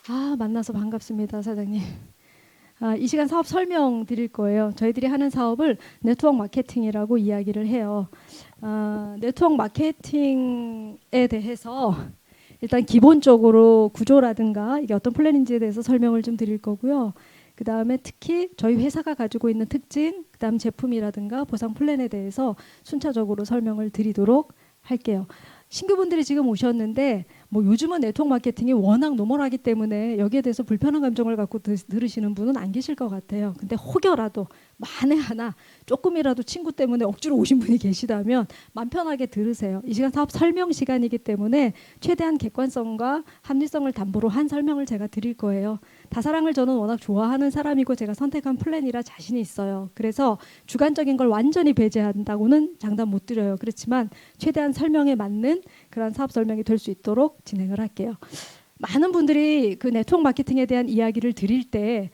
만나서 반갑습니다, 사장님. 이 시간 사업 설명 드릴 거예요. 저희들이 하는 사업을 네트워크 마케팅이라고 이야기를 해요. 네트워크 마케팅에 대해서 일단 기본적으로 구조라든가 이게 어떤 플랜인지에 대해서 설명을 좀 드릴 거고요. 그 다음에 특히 저희 회사가 가지고 있는 특징, 그 다음 제품이라든가 보상 플랜에 대해서 순차적으로 설명을 드리도록 할게요. 신규분들이 지금 오셨는데 뭐 요즘은 네트워크 마케팅이 워낙 노멀하기 때문에 여기에 대해서 불편한 감정을 갖고 들으시는 분은 안 계실 것 같아요. 근데 혹여라도 만에 하나 조금이라도 친구 때문에 억지로 오신 분이 계시다면 맘 편하게 들으세요. 이 시간 사업 설명 시간이기 때문에 최대한 객관성과 합리성을 담보로 한 설명을 제가 드릴 거예요. 다사랑을 저는 워낙 좋아하는 사람이고 제가 선택한 플랜이라 자신이 있어요. 그래서 주관적인 걸 완전히 배제한다고는 장담 못 드려요. 그렇지만 최대한 설명에 맞는 그런 사업 설명이 될 수 있도록 진행을 할게요. 많은 분들이 그 네트워크 마케팅에 대한 이야기를 드릴 때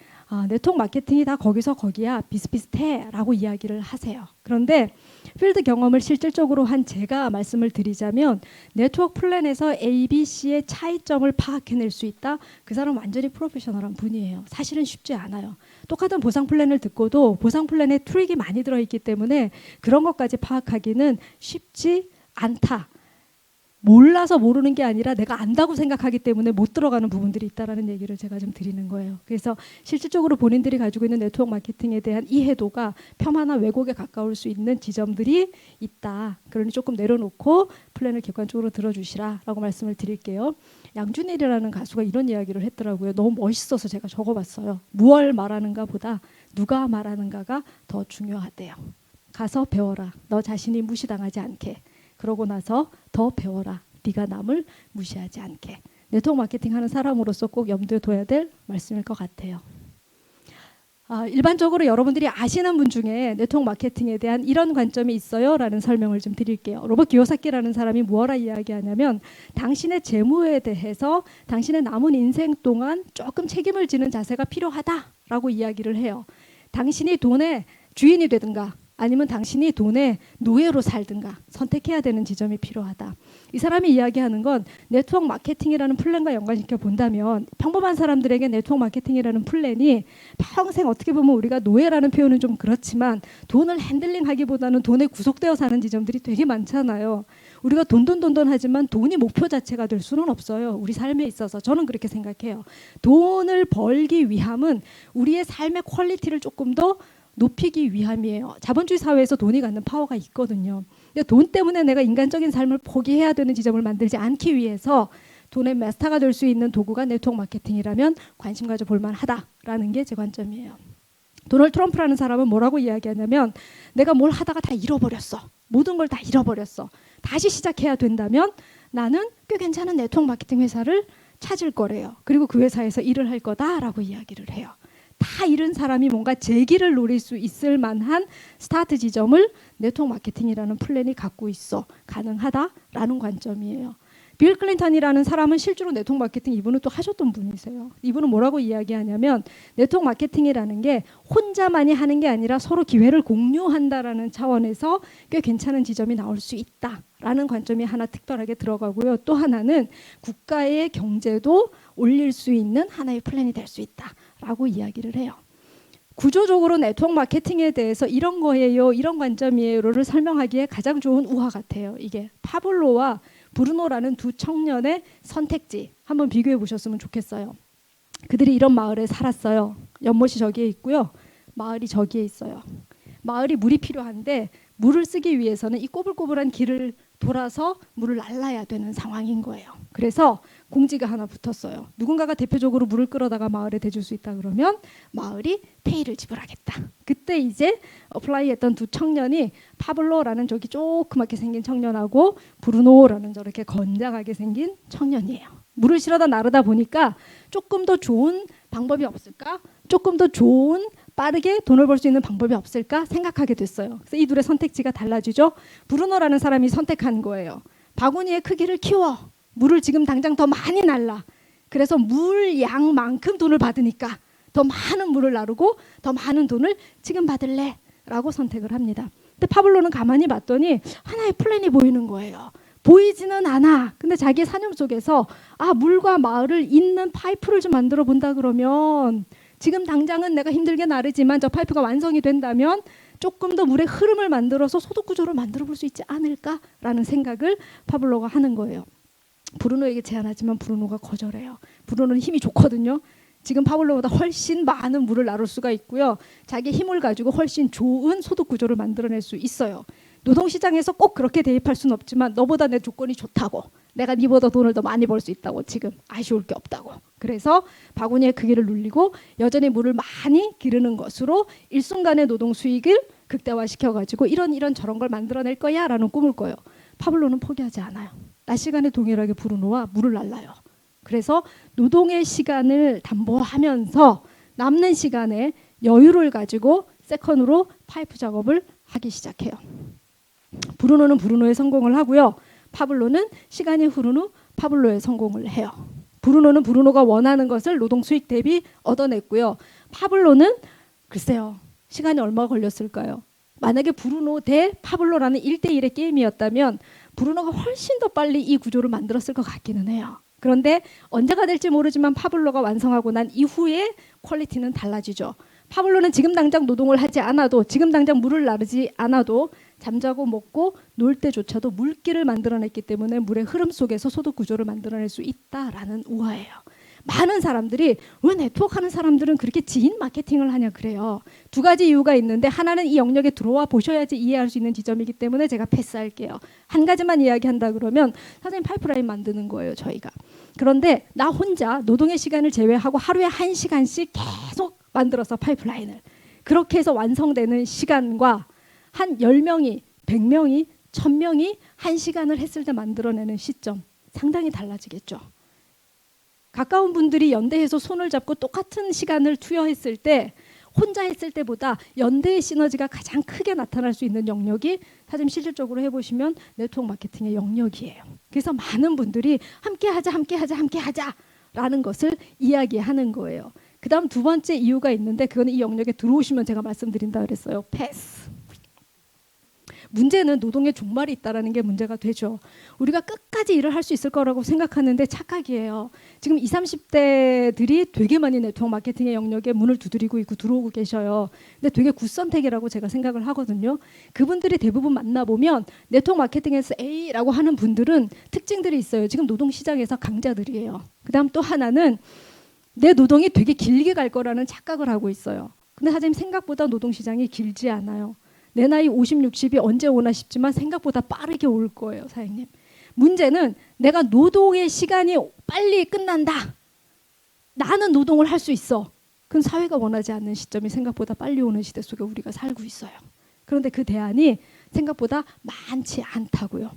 네트워크 마케팅이 다 거기서 거기야 비슷비슷해 라고 이야기를 하세요. 그런데 필드 경험을 실질적으로 한 제가 말씀을 드리자면 네트워크 플랜에서 A, B, C의 차이점을 파악해낼 수 있다. 그 사람 완전히 프로페셔널한 분이에요. 사실은 쉽지 않아요. 똑같은 보상 플랜을 듣고도 보상 플랜에 트릭이 많이 들어있기 때문에 그런 것까지 파악하기는 쉽지 않다. 몰라서 모르는 게 아니라 내가 안다고 생각하기 때문에 못 들어가는 부분들이 있다라는 얘기를 제가 좀 드리는 거예요. 그래서 실질적으로 본인들이 가지고 있는 네트워크 마케팅에 대한 이해도가 폄하나 왜곡에 가까울 수 있는 지점들이 있다. 그러니 조금 내려놓고 플랜을 객관적으로 들어주시라라고 말씀을 드릴게요. 양준일이라는 가수가 이런 이야기를 했더라고요. 너무 멋있어서 제가 적어봤어요. 무얼 말하는가 보다 누가 말하는가가 더 중요하대요. 가서 배워라. 너 자신이 무시당하지 않게. 그러고 나서 더 배워라. 네가 남을 무시하지 않게. 네트워크 마케팅 하는 사람으로서 꼭 염두에 둬야 될 말씀일 것 같아요. 일반적으로 여러분들이 아시는 분 중에 네트워크 마케팅에 대한 이런 관점이 있어요 라는 설명을 좀 드릴게요. 로버트 기요사키라는 사람이 무엇라 이야기하냐면 당신의 재무에 대해서 당신의 남은 인생 동안 조금 책임을 지는 자세가 필요하다라고 이야기를 해요. 당신이 돈의 주인이 되든가 아니면 당신이 돈의 노예로 살든가 선택해야 되는 지점이 필요하다. 이 사람이 이야기하는 건 네트워크 마케팅이라는 플랜과 연관시켜 본다면 평범한 사람들에게 네트워크 마케팅이라는 플랜이 평생 어떻게 보면 우리가 노예라는 표현은 좀 그렇지만 돈을 핸들링하기보다는 돈에 구속되어 사는 지점들이 되게 많잖아요. 우리가 돈돈돈돈하지만 돈이 목표 자체가 될 수는 없어요. 우리 삶에 있어서 저는 그렇게 생각해요. 돈을 벌기 위함은 우리의 삶의 퀄리티를 조금 더 높이기 위함이에요. 자본주의 사회에서 돈이 갖는 파워가 있거든요. 돈 때문에 내가 인간적인 삶을 포기해야 되는 지점을 만들지 않기 위해서 돈의 마스터가 될 수 있는 도구가 네트워크 마케팅이라면 관심 가져볼 만하다라는 게 제 관점이에요. 도널드 트럼프라는 사람은 뭐라고 이야기하냐면 내가 뭘 하다가 다 잃어버렸어. 모든 걸 다 잃어버렸어. 다시 시작해야 된다면 나는 꽤 괜찮은 네트워크 마케팅 회사를 찾을 거래요. 그리고 그 회사에서 일을 할 거다라고 이야기를 해요. 다 잃은 사람이 뭔가 재기를 노릴 수 있을 만한 스타트 지점을 네트워크 마케팅이라는 플랜이 갖고 있어 가능하다라는 관점이에요. 빌 클린턴이라는 사람은 실제로 네트워크 마케팅 이분은 또 하셨던 분이세요. 이분은 뭐라고 이야기하냐면 네트워크 마케팅이라는 게 혼자만이 하는 게 아니라 서로 기회를 공유한다라는 차원에서 꽤 괜찮은 지점이 나올 수 있다라는 관점이 하나 특별하게 들어가고요. 또 하나는 국가의 경제도 올릴 수 있는 하나의 플랜이 될 수 있다라고 이야기를 해요. 구조적으로 네트워크 마케팅에 대해서 이런 거예요, 이런 관점이에요를 설명하기에 가장 좋은 우화 같아요. 이게 파블로와 브루노라는 두 청년의 선택지 한번 비교해 보셨으면 좋겠어요. 그들이 이런 마을에 살았어요. 연못이 저기에 있고요. 마을이 저기에 있어요. 마을이 물이 필요한데 물을 쓰기 위해서는 이 꼬불꼬불한 길을 돌아서 물을 날라야 되는 상황인 거예요. 그래서 공지가 하나 붙었어요. 누군가가 대표적으로 물을 끌어다가 마을에 대줄 수 있다 그러면 마을이 페이를 지불하겠다. 그때 이제 어플라이했던 두 청년이 파블로라는 저기 조그맣게 생긴 청년하고 브루노라는 저렇게 건장하게 생긴 청년이에요. 물을 실어다 나르다 보니까 조금 더 좋은 방법이 없을까? 조금 더 좋은 빠르게 돈을 벌 수 있는 방법이 없을까 생각하게 됐어요. 그래서 이 둘의 선택지가 달라지죠. 브루노라는 사람이 선택한 거예요. 바구니의 크기를 키워. 물을 지금 당장 더 많이 날라. 그래서 물 양만큼 돈을 받으니까 더 많은 물을 나르고 더 많은 돈을 지금 받을래? 라고 선택을 합니다. 근데 파블로는 가만히 봤더니 하나의 플랜이 보이는 거예요. 보이지는 않아. 근데 자기의 사념 속에서 물과 마을을 잇는 파이프를 좀 만들어 본다 그러면 지금 당장은 내가 힘들게 나르지만 저 파이프가 완성이 된다면 조금 더 물의 흐름을 만들어서 소득 구조를 만들어 볼 수 있지 않을까라는 생각을 파블로가 하는 거예요. 브루노에게 제안하지만 브루노가 거절해요. 브루노는 힘이 좋거든요. 지금 파블로보다 훨씬 많은 물을 나눌 수가 있고요. 자기 힘을 가지고 훨씬 좋은 소득 구조를 만들어낼 수 있어요. 노동시장에서 꼭 그렇게 대입할 수는 없지만 너보다 내 조건이 좋다고, 내가 네보다 돈을 더 많이 벌 수 있다고, 지금 아쉬울 게 없다고. 그래서 바구니에 크기를 눌리고 여전히 물을 많이 기르는 것으로 일순간의 노동 수익을 극대화시켜가지고 이런 저런 걸 만들어낼 거야 라는 꿈을 꿔요. 파블로는 포기하지 않아요. 낮 시간에 동일하게 브루노와 물을 날라요. 그래서 노동의 시간을 담보하면서 남는 시간에 여유를 가지고 세컨으로 파이프 작업을 하기 시작해요. 브루노는 브루노의 성공을 하고요. 파블로는 시간이 흐른 후 파블로의 성공을 해요. 브루노는 브루노가 원하는 것을 노동 수익 대비 얻어냈고요. 파블로는 글쎄요. 시간이 얼마 걸렸을까요? 만약에 브루노 대 파블로라는 1대1의 게임이었다면 브루노가 훨씬 더 빨리 이 구조를 만들었을 것 같기는 해요. 그런데 언제가 될지 모르지만 파블로가 완성하고 난 이후에 퀄리티는 달라지죠. 파블로는 지금 당장 노동을 하지 않아도, 지금 당장 물을 나르지 않아도 잠자고 먹고 놀 때조차도 물길을 만들어냈기 때문에 물의 흐름 속에서 소득 구조를 만들어낼 수 있다라는 우화예요. 많은 사람들이 왜 네트워크하는 사람들은 그렇게 지인 마케팅을 하냐 그래요. 두 가지 이유가 있는데 하나는 이 영역에 들어와 보셔야지 이해할 수 있는 지점이기 때문에 제가 패스할게요. 한 가지만 이야기한다 그러면 사장님 파이프라인 만드는 거예요, 저희가. 그런데 나 혼자 노동의 시간을 제외하고 하루에 1시간씩 계속 만들어서 파이프라인을, 그렇게 해서 완성되는 시간과 한 10명이, 100명이, 1000명이 1시간을 했을 때 만들어내는 시점 상당히 달라지겠죠. 가까운 분들이 연대해서 손을 잡고 똑같은 시간을 투여했을 때 혼자 했을 때보다 연대의 시너지가 가장 크게 나타날 수 있는 영역이 사실 실질적으로 해보시면 네트워크 마케팅의 영역이에요. 그래서 많은 분들이 함께하자 라는 것을 이야기하는 거예요. 그 다음 두 번째 이유가 있는데 그거는 이 영역에 들어오시면 제가 말씀드린다 그랬어요. 패스. 문제는 노동의 종말이 있다는 게 문제가 되죠. 우리가 끝까지 일을 할 수 있을 거라고 생각하는데 착각이에요. 지금 20, 30대들이 되게 많이 네트워크 마케팅의 영역에 문을 두드리고 있고 들어오고 계셔요. 근데 되게 굿선택이라고 제가 생각을 하거든요. 그분들이 대부분 만나보면 네트워크 마케팅에서 A라고 하는 분들은 특징들이 있어요. 지금 노동시장에서 강자들이에요. 그 다음 또 하나는 내 노동이 되게 길게 갈 거라는 착각을 하고 있어요. 근데 사장님 생각보다 노동시장이 길지 않아요. 내 나이 50, 60이 언제 오나 싶지만 생각보다 빠르게 올 거예요, 사장님. 문제는 내가 노동의 시간이 빨리 끝난다. 나는 노동을 할 수 있어. 그건 사회가 원하지 않는 시점이 생각보다 빨리 오는 시대 속에 우리가 살고 있어요. 그런데 그 대안이 생각보다 많지 않다고요.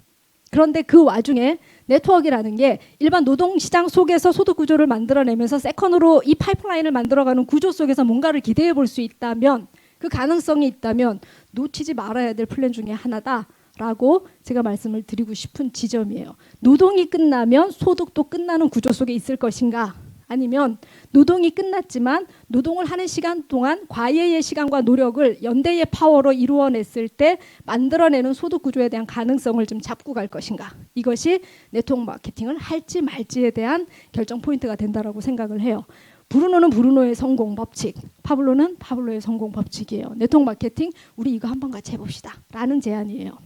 그런데 그 와중에 네트워크라는 게 일반 노동시장 속에서 소득 구조를 만들어내면서 세컨으로 이 파이프라인을 만들어가는 구조 속에서 뭔가를 기대해 볼 수 있다면, 그 가능성이 있다면 놓치지 말아야 될 플랜 중에 하나다라고 제가 말씀을 드리고 싶은 지점이에요. 노동이 끝나면 소득도 끝나는 구조 속에 있을 것인가, 아니면 노동이 끝났지만 노동을 하는 시간 동안 과외의 시간과 노력을 연대의 파워로 이루어냈을 때 만들어내는 소득 구조에 대한 가능성을 좀 잡고 갈 것인가. 이것이 네트워크 마케팅을 할지 말지에 대한 결정 포인트가 된다라고 생각을 해요. 브루노는 브루노의 성공 법칙, 파블로는 파블로의 성공 법칙이에요. 네트워크 마케팅 우리 이거 한번 같이 해봅시다 라는 제안이에요.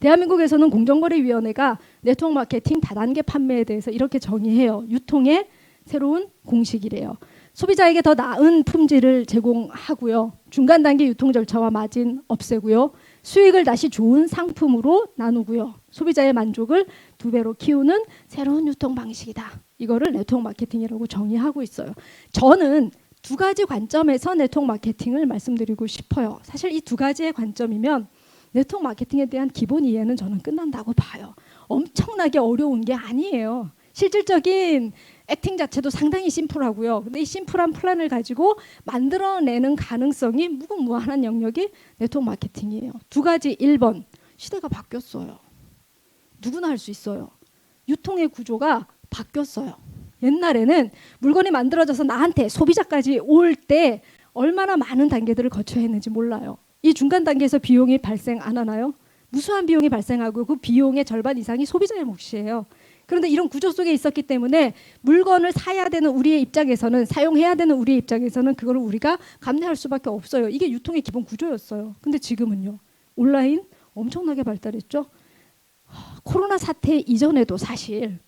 대한민국에서는 공정거래위원회가 네트워크 마케팅 다단계 판매에 대해서 이렇게 정의해요. 유통의 새로운 공식이래요. 소비자에게 더 나은 품질을 제공하고요. 중간 단계 유통 절차와 마진 없애고요. 수익을 다시 좋은 상품으로 나누고요. 소비자의 만족을 2배로 키우는 새로운 유통 방식이다. 이거를 네트워크 마케팅이라고 정의하고 있어요. 저는 두 가지 관점에서 네트워크 마케팅을 말씀드리고 싶어요. 사실 이 두 가지의 관점이면 네트워크 마케팅에 대한 기본 이해는 저는 끝난다고 봐요. 엄청나게 어려운 게 아니에요. 실질적인 액팅 자체도 상당히 심플하고요. 근데 이 심플한 플랜을 가지고 만들어내는 가능성이 무궁무한한 영역이 네트워크 마케팅이에요. 두 가지. 1번, 시대가 바뀌었어요. 누구나 할 수 있어요. 유통의 구조가 바뀌었어요. 옛날에는 물건이 만들어져서 나한테 소비자까지 올 때 얼마나 많은 단계들을 거쳐야 했는지 몰라요. 이 중간 단계에서 비용이 발생 안 하나요? 무수한 비용이 발생하고 그 비용의 절반 이상이 소비자의 몫이에요. 그런데 이런 구조 속에 있었기 때문에 물건을 사야 되는 우리의 입장에서는, 사용해야 되는 우리의 입장에서는 그거를 우리가 감내할 수밖에 없어요. 이게 유통의 기본 구조였어요. 근데 지금은요, 온라인 엄청나게 발달했죠. 코로나 사태 이전에도 사실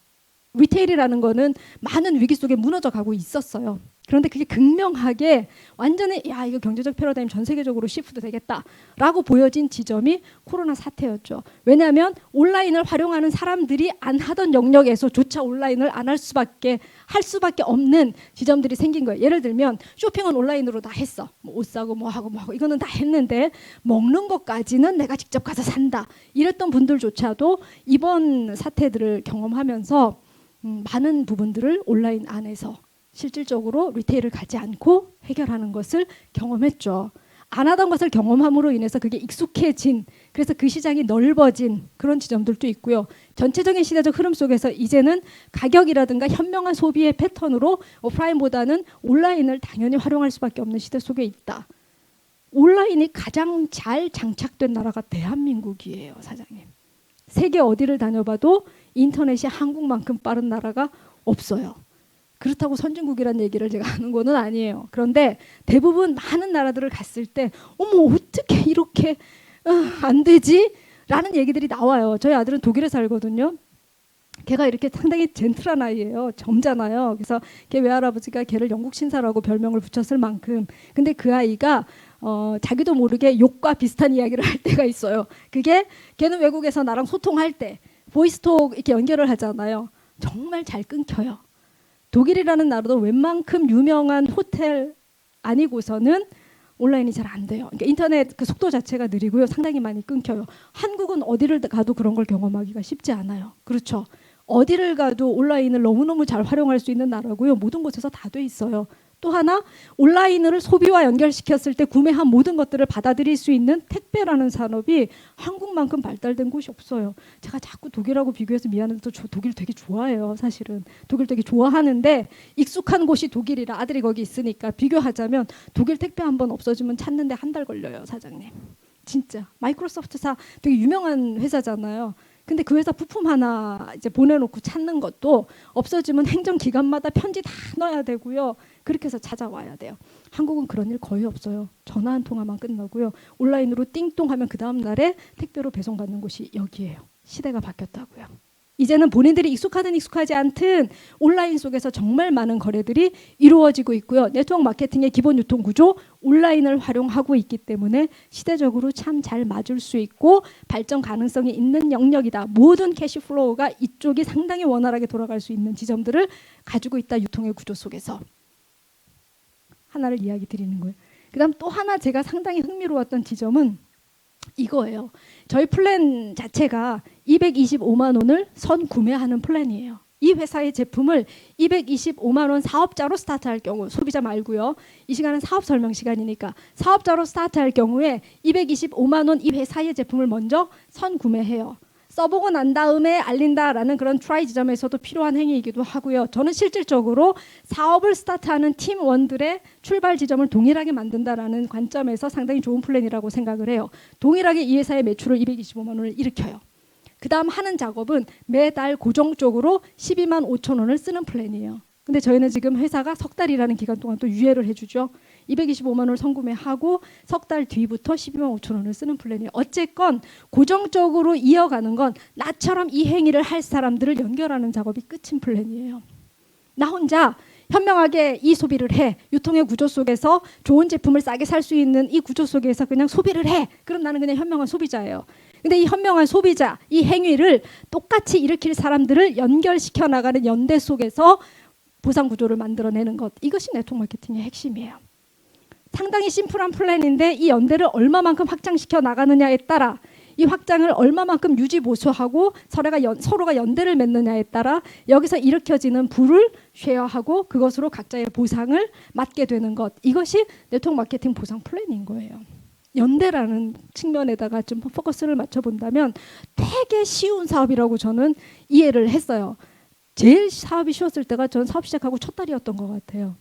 리테일이라는 거는 많은 위기 속에 무너져 가고 있었어요. 그런데 그게 극명하게 완전히 야, 이거 경제적 패러다임 전 세계적으로 시프트 되겠다라고 보여진 지점이 코로나 사태였죠. 왜냐하면 온라인을 활용하는 사람들이 안 하던 영역에서조차 온라인을 안 할 수밖에 없는 지점들이 생긴 거예요. 예를 들면 쇼핑은 온라인으로 다 했어. 뭐 옷 사고 뭐 하고 이거는 다 했는데 먹는 것까지는 내가 직접 가서 산다. 이랬던 분들조차도 이번 사태들을 경험하면서 많은 부분들을 온라인 안에서 실질적으로 리테일을 가지 않고 해결하는 것을 경험했죠. 안 하던 것을 경험함으로 인해서 그게 익숙해진, 그래서 그 시장이 넓어진 그런 지점들도 있고요. 전체적인 시대적 흐름 속에서 이제는 가격이라든가 현명한 소비의 패턴으로 오프라인보다는 온라인을 당연히 활용할 수밖에 없는 시대 속에 있다. 온라인이 가장 잘 장착된 나라가 대한민국이에요, 사장님. 세계 어디를 다녀봐도 인터넷이 한국만큼 빠른 나라가 없어요. 그렇다고 선진국이라는 얘기를 제가 하는 거는 아니에요. 그런데 대부분 많은 나라들을 갔을 때 어머 어떻게 이렇게 안 되지? 라는 얘기들이 나와요. 저희 아들은 독일에 살거든요. 걔가 이렇게 상당히 젠틀한 아이예요. 젊잖아요. 그래서 걔 외할아버지가 걔를 영국 신사라고 별명을 붙였을 만큼. 근데 그 아이가 자기도 모르게 욕과 비슷한 이야기를 할 때가 있어요. 그게 걔는 외국에서 나랑 소통할 때 보이스톡 이렇게 연결을 하잖아요. 정말 잘 끊겨요. 독일이라는 나라도 웬만큼 유명한 호텔 아니고서는 온라인이 잘 안 돼요. 그러니까 인터넷 그 속도 자체가 느리고요. 상당히 많이 끊겨요. 한국은 어디를 가도 그런 걸 경험하기가 쉽지 않아요. 그렇죠. 어디를 가도 온라인을 너무너무 잘 활용할 수 있는 나라고요. 모든 곳에서 다 돼 있어요. 또 하나 온라인을 소비와 연결시켰을 때 구매한 모든 것들을 받아들일 수 있는 택배라는 산업이 한국만큼 발달된 곳이 없어요. 제가 자꾸 독일하고 비교해서 미안한데 저 독일 되게 좋아해요. 사실은 독일 되게 좋아하는데 익숙한 곳이 독일이라 아들이 거기 있으니까 비교하자면 독일 택배 한번 없어지면 찾는데 한 달 걸려요, 사장님. 진짜 마이크로소프트사 되게 유명한 회사잖아요. 근데 그 회사 부품 하나 이제 보내놓고 찾는 것도 없어지면 행정기관마다 편지 다 넣어야 되고요. 그렇게 해서 찾아와야 돼요. 한국은 그런 일 거의 없어요. 전화 한 통화만 끝나고요. 온라인으로 띵동하면 그 다음 날에 택배로 배송받는 곳이 여기예요. 시대가 바뀌었다고요. 이제는 본인들이 익숙하든 익숙하지 않든 온라인 속에서 정말 많은 거래들이 이루어지고 있고요. 네트워크 마케팅의 기본 유통 구조 온라인을 활용하고 있기 때문에 시대적으로 참 잘 맞을 수 있고 발전 가능성이 있는 영역이다. 모든 캐시플로우가 이쪽이 상당히 원활하게 돌아갈 수 있는 지점들을 가지고 있다. 유통의 구조 속에서. 하나를 이야기 드리는 거예요. 그 다음 또 하나 제가 상당히 흥미로웠던 지점은 이거예요. 저희 플랜 자체가 225만 원을 선구매하는 플랜이에요. 이 회사의 제품을 225만 원 사업자로 스타트할 경우, 소비자 말고요. 이 시간은 사업 설명 시간이니까 사업자로 스타트할 경우에 225만 원 이 회사의 제품을 먼저 선구매해요. 써보고 난 다음에 알린다라는 그런 트라이 지점에서도 필요한 행위이기도 하고요. 저는 실질적으로 사업을 스타트하는 팀원들의 출발 지점을 동일하게 만든다라는 관점에서 상당히 좋은 플랜이라고 생각을 해요. 동일하게 이 회사의 매출을 225만 원을 일으켜요. 그 다음 하는 작업은 매달 고정적으로 12만 5천 원을 쓰는 플랜이에요. 근데 저희는 지금 회사가 석 달이라는 기간 동안 또 유예를 해주죠. 225만 원을 선구매하고 석 달 뒤부터 12만 5천 원을 쓰는 플랜이에요. 어쨌건 고정적으로 이어가는 건 나처럼 이 행위를 할 사람들을 연결하는 작업이 끝인 플랜이에요. 나 혼자 현명하게 이 소비를 해. 유통의 구조 속에서 좋은 제품을 싸게 살 수 있는 이 구조 속에서 그냥 소비를 해. 그럼 나는 그냥 현명한 소비자예요. 근데 이 현명한 소비자, 이 행위를 똑같이 일으킬 사람들을 연결시켜 나가는 연대 속에서 보상 구조를 만들어내는 것. 이것이 네트워크 마케팅의 핵심이에요. 상당히 심플한 플랜인데 이 연대를 얼마만큼 확장시켜 나가느냐에 따라 이 확장을 얼마만큼 유지 보수하고 서로가 연대를 맺느냐에 따라 여기서 일으켜지는 부를 쉐어하고 그것으로 각자의 보상을 맞게 되는 것. 이것이 네트워크 마케팅 보상 플랜인 거예요. 연대라는 측면에다가 좀 포커스를 맞춰본다면 되게 쉬운 사업이라고 저는 이해를 했어요. 제일 사업이 쉬웠을 때가 전 사업 시작하고 첫 달이었던 것 같아요.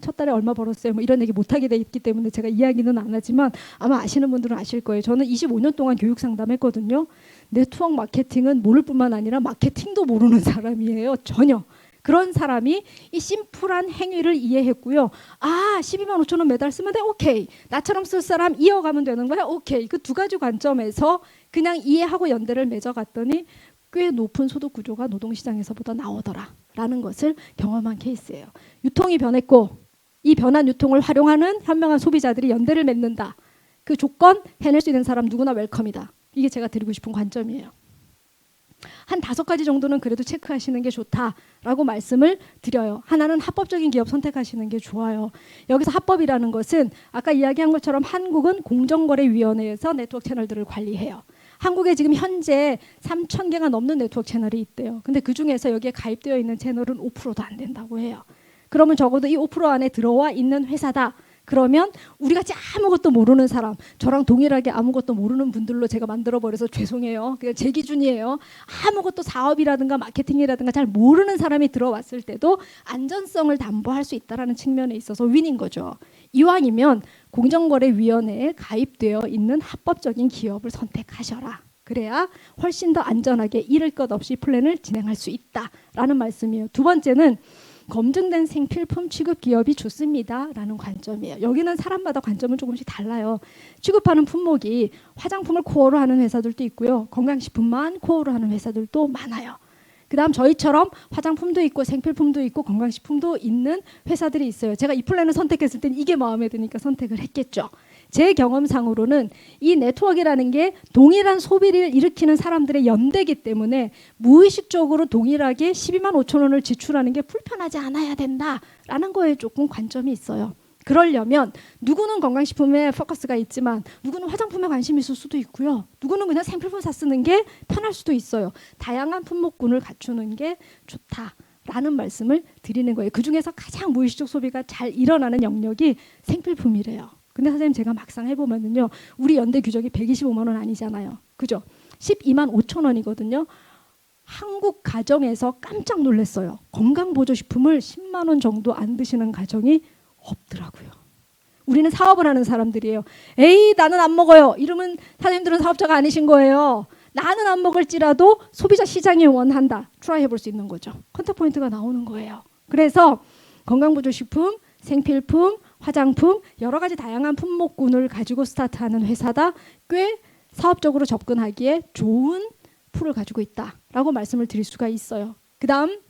첫 달에 얼마 벌었어요? 뭐 이런 얘기 못하게 돼 있기 때문에 제가 이야기는 안 하지만 아마 아시는 분들은 아실 거예요. 저는 25년 동안 교육 상담했거든요. 네트워크 마케팅은 모를 뿐만 아니라 마케팅도 모르는 사람이에요. 전혀. 그런 사람이 이 심플한 행위를 이해했고요. 아, 12만 5천 원 매달 쓰면 돼? 오케이. 나처럼 쓸 사람 이어가면 되는 거야? 오케이. 그 두 가지 관점에서 그냥 이해하고 연대를 맺어갔더니 꽤 높은 소득 구조가 노동시장에서보다 나오더라 라는 것을 경험한 케이스예요. 유통이 변했고 이 변한 유통을 활용하는 현명한 소비자들이 연대를 맺는다. 그 조건 해낼 수 있는 사람 누구나 웰컴이다. 이게 제가 드리고 싶은 관점이에요. 한 5가지 정도는 그래도 체크하시는 게 좋다라고 말씀을 드려요. 하나는 합법적인 기업 선택하시는 게 좋아요. 여기서 합법이라는 것은 아까 이야기한 것처럼 한국은 공정거래위원회에서 네트워크 채널들을 관리해요. 한국에 지금 현재 3,000개가 넘는 네트워크 채널이 있대요. 근데 그중에서 여기에 가입되어 있는 채널은 5%도 안 된다고 해요. 그러면 적어도 이 5% 안에 들어와 있는 회사다. 그러면 우리같이 아무것도 모르는 사람, 저랑 동일하게 아무것도 모르는 분들로 제가 만들어버려서 죄송해요. 그냥 제 기준이에요. 아무것도 사업이라든가 마케팅이라든가 잘 모르는 사람이 들어왔을 때도 안전성을 담보할 수 있다는 측면에 있어서 윈인 거죠. 이왕이면 공정거래위원회에 가입되어 있는 합법적인 기업을 선택하셔라. 그래야 훨씬 더 안전하게 잃을 것 없이 플랜을 진행할 수 있다라는 말씀이에요. 두 번째는 검증된 생필품 취급 기업이 좋습니다 라는 관점이에요. 여기는 사람마다 관점은 조금씩 달라요. 취급하는 품목이 화장품을 코어로 하는 회사들도 있고요. 건강식품만 코어로 하는 회사들도 많아요. 그 다음 저희처럼 화장품도 있고 생필품도 있고 건강식품도 있는 회사들이 있어요. 제가 이 플랜을 선택했을 땐 이게 마음에 드니까 선택을 했겠죠. 제 경험상으로는 이 네트워크라는 게 동일한 소비를 일으키는 사람들의 연대이기 때문에 무의식적으로 동일하게 12만 5천 원을 지출하는 게 불편하지 않아야 된다라는 거에 조금 관점이 있어요. 그러려면 누구는 건강식품에 포커스가 있지만 누구는 화장품에 관심이 있을 수도 있고요. 누구는 그냥 생필품 사 쓰는 게 편할 수도 있어요. 다양한 품목군을 갖추는 게 좋다라는 말씀을 드리는 거예요. 그중에서 가장 무의식적 소비가 잘 일어나는 영역이 생필품이래요. 근데 선생님 제가 막상 해보면은요. 우리 연대 규정이 125만 원 아니잖아요. 그죠? 12만 5천 원이거든요. 한국 가정에서 깜짝 놀랐어요. 건강보조식품을 10만 원 정도 안 드시는 가정이 없더라고요. 우리는 사업을 하는 사람들이에요. 에이 나는 안 먹어요. 이러면 사장님들은 사업자가 아니신 거예요. 나는 안 먹을지라도 소비자 시장이 원한다. 트라이 해볼 수 있는 거죠. 컨택 포인트가 나오는 거예요. 그래서 건강보조식품, 생필품, 화장품 여러 가지 다양한 품목군을 가지고 스타트하는 회사다. 꽤 사업적으로 접근하기에 좋은 풀을 가지고 있다라고 말씀을 드릴 수가 있어요. 그 다음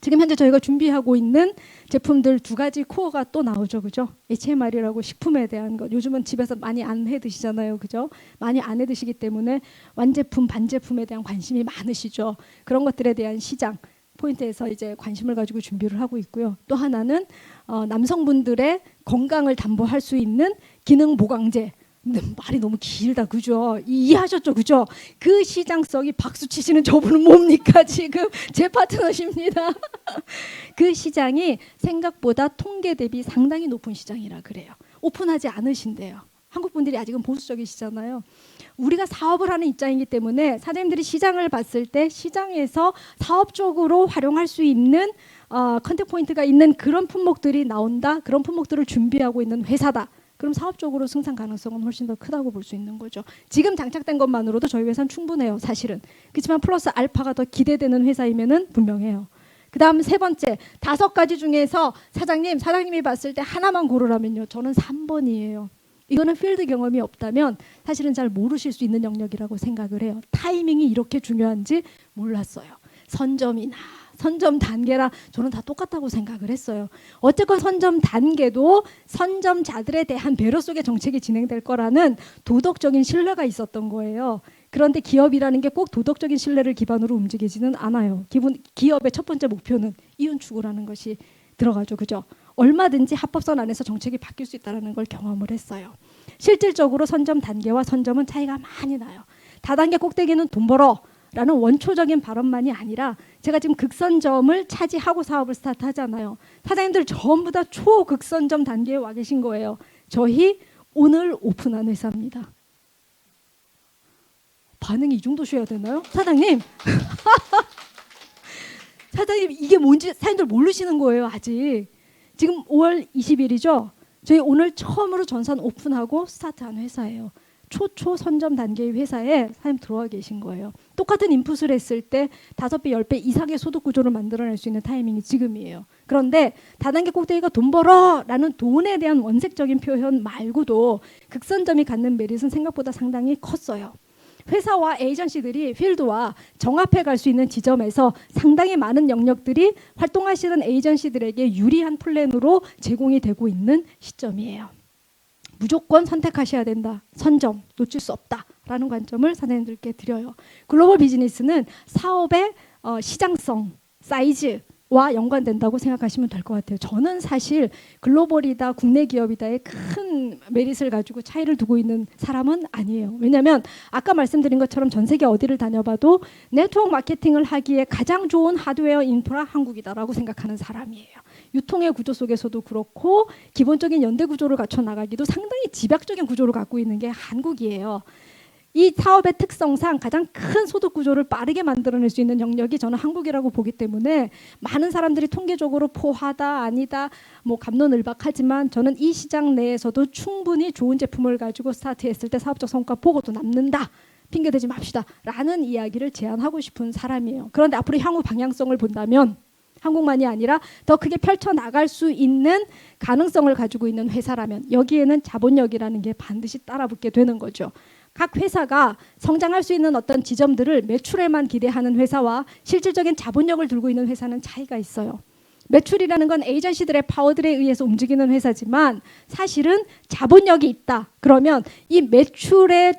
지금 현재 저희가 준비하고 있는 제품들 2가지 코어가 또 나오죠. 그죠? HMR이라고 식품에 대한 것. 요즘은 집에서 많이 안 해 드시잖아요. 그죠? 많이 안 해 드시기 때문에 완제품, 반제품에 대한 관심이 많으시죠. 그런 것들에 대한 시장 포인트에서 이제 관심을 가지고 준비를 하고 있고요. 또 하나는 남성분들의 건강을 담보할 수 있는 기능 보강제. 말이 너무 길다, 그죠? 이해하셨죠, 그죠? 그 시장성이 박수 치시는 저분은 뭡니까? 지금 제 파트너십니다. 그 시장이 생각보다 통계 대비 상당히 높은 시장이라 그래요. 오픈하지 않으신데요. 한국 분들이 아직은 보수적이시잖아요. 우리가 사업을 하는 입장이기 때문에 사장님들이 시장을 봤을 때 시장에서 사업적으로 활용할 수 있는 컨택 포인트가 있는 그런 품목들이 나온다. 그런 품목들을 준비하고 있는 회사다. 그럼 사업적으로 승산 가능성은 훨씬 더 크다고 볼 수 있는 거죠. 지금 장착된 것만으로도 저희 회사는 충분해요. 사실은. 그렇지만 플러스 알파가 더 기대되는 회사이면은 분명해요. 그 다음 3번째 5가지 중에서 사장님이 봤을 때 하나만 고르라면요. 저는 3번이에요. 이거는 필드 경험이 없다면 사실은 잘 모르실 수 있는 영역이라고 생각을 해요. 타이밍이 이렇게 중요한지 몰랐어요. 선점이나 선점 단계라 저는 다 똑같다고 생각을 했어요. 어쨌건 선점 단계도 선점자들에 대한 배려 속의 정책이 진행될 거라는 도덕적인 신뢰가 있었던 거예요. 그런데 기업이라는 게 꼭 도덕적인 신뢰를 기반으로 움직이지는 않아요. 기업의 첫 번째 목표는 이윤 추구라는 것이 들어가죠. 그죠? 얼마든지 합법선 안에서 정책이 바뀔 수 있다는 걸 경험을 했어요. 실질적으로 선점 단계와 선점은 차이가 많이 나요. 다단계 꼭대기는 돈 벌어 라는 원초적인 발언만이 아니라 제가 지금 극선점을 차지하고 사업을 스타트하잖아요. 사장님들 전부 다 초극선점 단계에 와 계신 거예요. 저희 오늘 오픈한 회사입니다. 반응이 이 정도셔야 되나요? 사장님 사장님 이게 뭔지 사장님들 모르시는 거예요. 아직 지금 5월 20일이죠. 저희 오늘 처음으로 전산 오픈하고 스타트한 회사예요. 초초 선점 단계의 회사에 사장님 들어와 계신 거예요. 똑같은 인풋을 했을 때 5배, 10배 이상의 소득 구조를 만들어낼 수 있는 타이밍이 지금이에요. 그런데 다단계 꼭대기가 돈 벌어 라는 돈에 대한 원색적인 표현 말고도 극선점이 갖는 메릿은 생각보다 상당히 컸어요. 회사와 에이전시들이 필드와 정합해 갈 수 있는 지점에서 상당히 많은 영역들이 활동하시는 에이전시들에게 유리한 플랜으로 제공이 되고 있는 시점이에요. 무조건 선택하셔야 된다. 선점, 놓칠 수 없다라는 관점을 사장님들께 드려요. 글로벌 비즈니스는 사업의 시장성, 사이즈와 연관된다고 생각하시면 될 것 같아요. 저는 사실 글로벌이다, 국내 기업이다의 큰 메릿을 가지고 차이를 두고 있는 사람은 아니에요. 왜냐하면 아까 말씀드린 것처럼 전 세계 어디를 다녀봐도 네트워크 마케팅을 하기에 가장 좋은 하드웨어 인프라 한국이다라고 생각하는 사람이에요. 유통의 구조 속에서도 그렇고 기본적인 연대 구조를 갖춰 나가기도 상당히 집약적인 구조를 갖고 있는 게 한국이에요. 이 사업의 특성상 가장 큰 소득 구조를 빠르게 만들어낼 수 있는 영역이 저는 한국이라고 보기 때문에 많은 사람들이 통계적으로 포하다 아니다 뭐 갑론을박하지만 저는 이 시장 내에서도 충분히 좋은 제품을 가지고 스타트했을 때 사업적 성과 보고도 남는다. 핑계대지 맙시다 라는 이야기를 제안하고 싶은 사람이에요. 그런데 앞으로 향후 방향성을 본다면 한국만이 아니라 더 크게 펼쳐나갈 수 있는 가능성을 가지고 있는 회사라면 여기에는 자본력이라는 게 반드시 따라붙게 되는 거죠. 각 회사가 성장할 수 있는 어떤 지점들을 매출에만 기대하는 회사와 실질적인 자본력을 들고 있는 회사는 차이가 있어요. 매출이라는 건 에이전시들의 파워들에 의해서 움직이는 회사지만 사실은 자본력이 있다. 그러면 이 매출에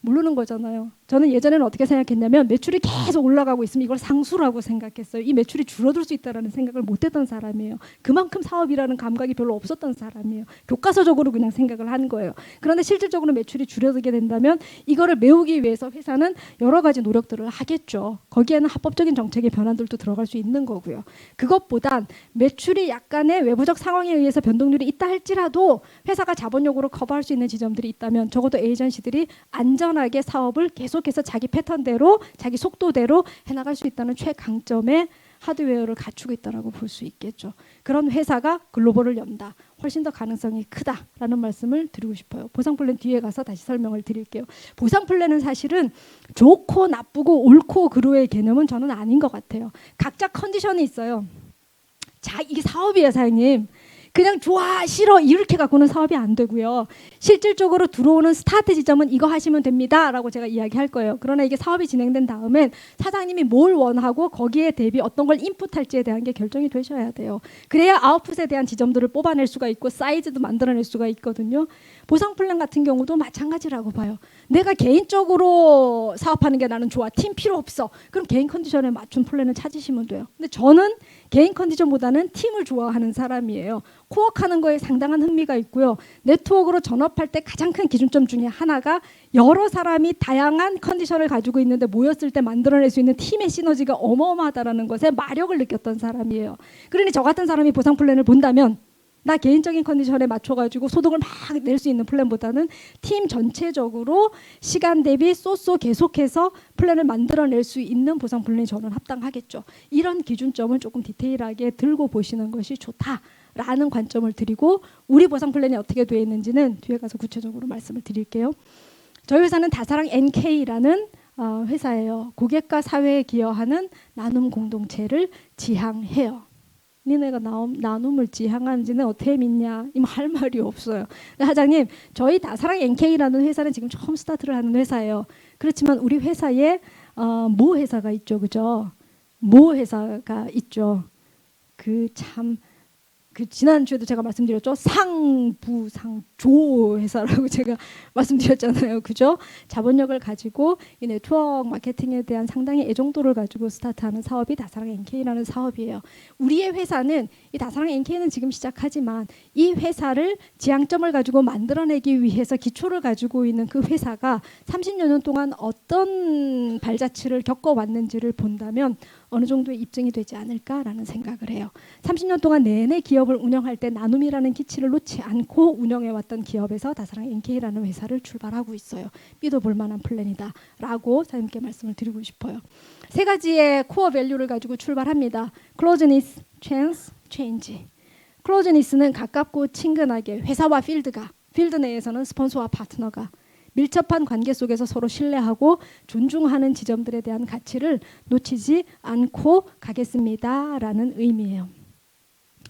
모르는 거잖아요. 저는 예전에는 어떻게 생각했냐면 매출이 계속 올라가고 있으면 이걸 상수라고 생각했어요. 이 매출이 줄어들 수 있다는 생각을 못했던 사람이에요. 그만큼 사업이라는 감각이 별로 없었던 사람이에요. 교과서적으로 그냥 생각을 한 거예요. 그런데 실질적으로 매출이 줄어들게 된다면 이거를 메우기 위해서 회사는 여러 가지 노력들을 하겠죠. 거기에는 합법적인 정책의 변환들도 들어갈 수 있는 거고요. 그것보단 매출이 약간의 외부적 상황에 의해서 변동률이 있다 할지라도 회사가 자본력으로 커버할 수 있는 지점들이 있다면 적어도 에이전시들이 안전하게 사업을 계속해서 자기 패턴대로 자기 속도대로 해나갈 수 있다는 최강점의 하드웨어를 갖추고 있다고 볼 수 있겠죠. 그런 회사가 글로벌을 연다. 훨씬 더 가능성이 크다라는 말씀을 드리고 싶어요. 보상 플랜 뒤에 가서 다시 설명을 드릴게요. 보상 플랜은 사실은 좋고 나쁘고 옳고 그르의 개념은 저는 아닌 것 같아요. 각자 컨디션이 있어요. 자, 이게 사업이에요, 사장님. 그냥 좋아 싫어 이렇게 갖고는 사업이 안 되고요. 실질적으로 들어오는 스타트 지점은 이거 하시면 됩니다 라고 제가 이야기할 거예요. 그러나 이게 사업이 진행된 다음엔 사장님이 뭘 원하고 거기에 대비 어떤 걸 인풋할지에 대한 게 결정이 되셔야 돼요. 그래야 아웃풋에 대한 지점들을 뽑아낼 수가 있고 사이즈도 만들어낼 수가 있거든요. 보상 플랜 같은 경우도 마찬가지라고 봐요. 내가 개인적으로 사업하는 게 나는 좋아. 팀 필요 없어. 그럼 개인 컨디션에 맞춘 플랜을 찾으시면 돼요. 근데 저는 개인 컨디션보다는 팀을 좋아하는 사람이에요. 코워크하는 거에 상당한 흥미가 있고요. 네트워크로 전업할 때 가장 큰 기준점 중에 하나가 여러 사람이 다양한 컨디션을 가지고 있는데 모였을 때 만들어낼 수 있는 팀의 시너지가 어마어마하다는 것에 마력을 느꼈던 사람이에요. 그러니 저 같은 사람이 보상 플랜을 본다면 나 개인적인 컨디션에 맞춰가지고 소득을 막 낼 수 있는 플랜보다는 팀 전체적으로 시간 대비 쏘쏘 계속해서 플랜을 만들어낼 수 있는 보상 플랜이 저는 합당하겠죠. 이런 기준점을 조금 디테일하게 들고 보시는 것이 좋다라는 관점을 드리고 우리 보상 플랜이 어떻게 되어 있는지는 뒤에 가서 구체적으로 말씀을 드릴게요. 저희 회사는 다사랑 NK라는 회사예요. 고객과 사회에 기여하는 나눔 공동체를 지향해요. 니네가 나눔을 지향하는지는 어떻게 믿냐? 할 말이 없어요. 사장님, 저희 다사랑 NK라는 회사는 지금 처음 스타트를 하는 회사예요. 그렇지만 우리 회사에 모 회사가 있죠, 그죠? 모 회사가 있죠. 지난주에도 제가 말씀드렸죠. 상부상조 회사라고 제가 말씀드렸잖아요. 그죠? 자본력을 가지고 이 네트워크 마케팅에 대한 상당히 애정도를 가지고 스타트하는 사업이 다사랑 NK라는 사업이에요. 우리의 회사는 이 다사랑 NK는 지금 시작하지만 이 회사를 지향점을 가지고 만들어내기 위해서 기초를 가지고 있는 그 회사가 30여 년 동안 어떤 발자취를 겪어왔는지를 본다면 어느 정도의 입증이 되지 않을까라는 생각을 해요. 30년 동안 내내 기업을 운영할 때 나눔이라는 기치를 놓지 않고 운영해왔던 기업에서 다사랑 NK라는 회사를 출발하고 있어요. 믿어볼 만한 플랜이다라고 사장님께 말씀을 드리고 싶어요. 세 가지의 코어 밸류를 가지고 출발합니다. Closeness, Chance, Change. 클로즈니스는 가깝고 친근하게 회사와 필드가, 필드 내에서는 스폰서와 파트너가 밀접한 관계 속에서 서로 신뢰하고 존중하는 지점들에 대한 가치를 놓치지 않고 가겠습니다라는 의미예요.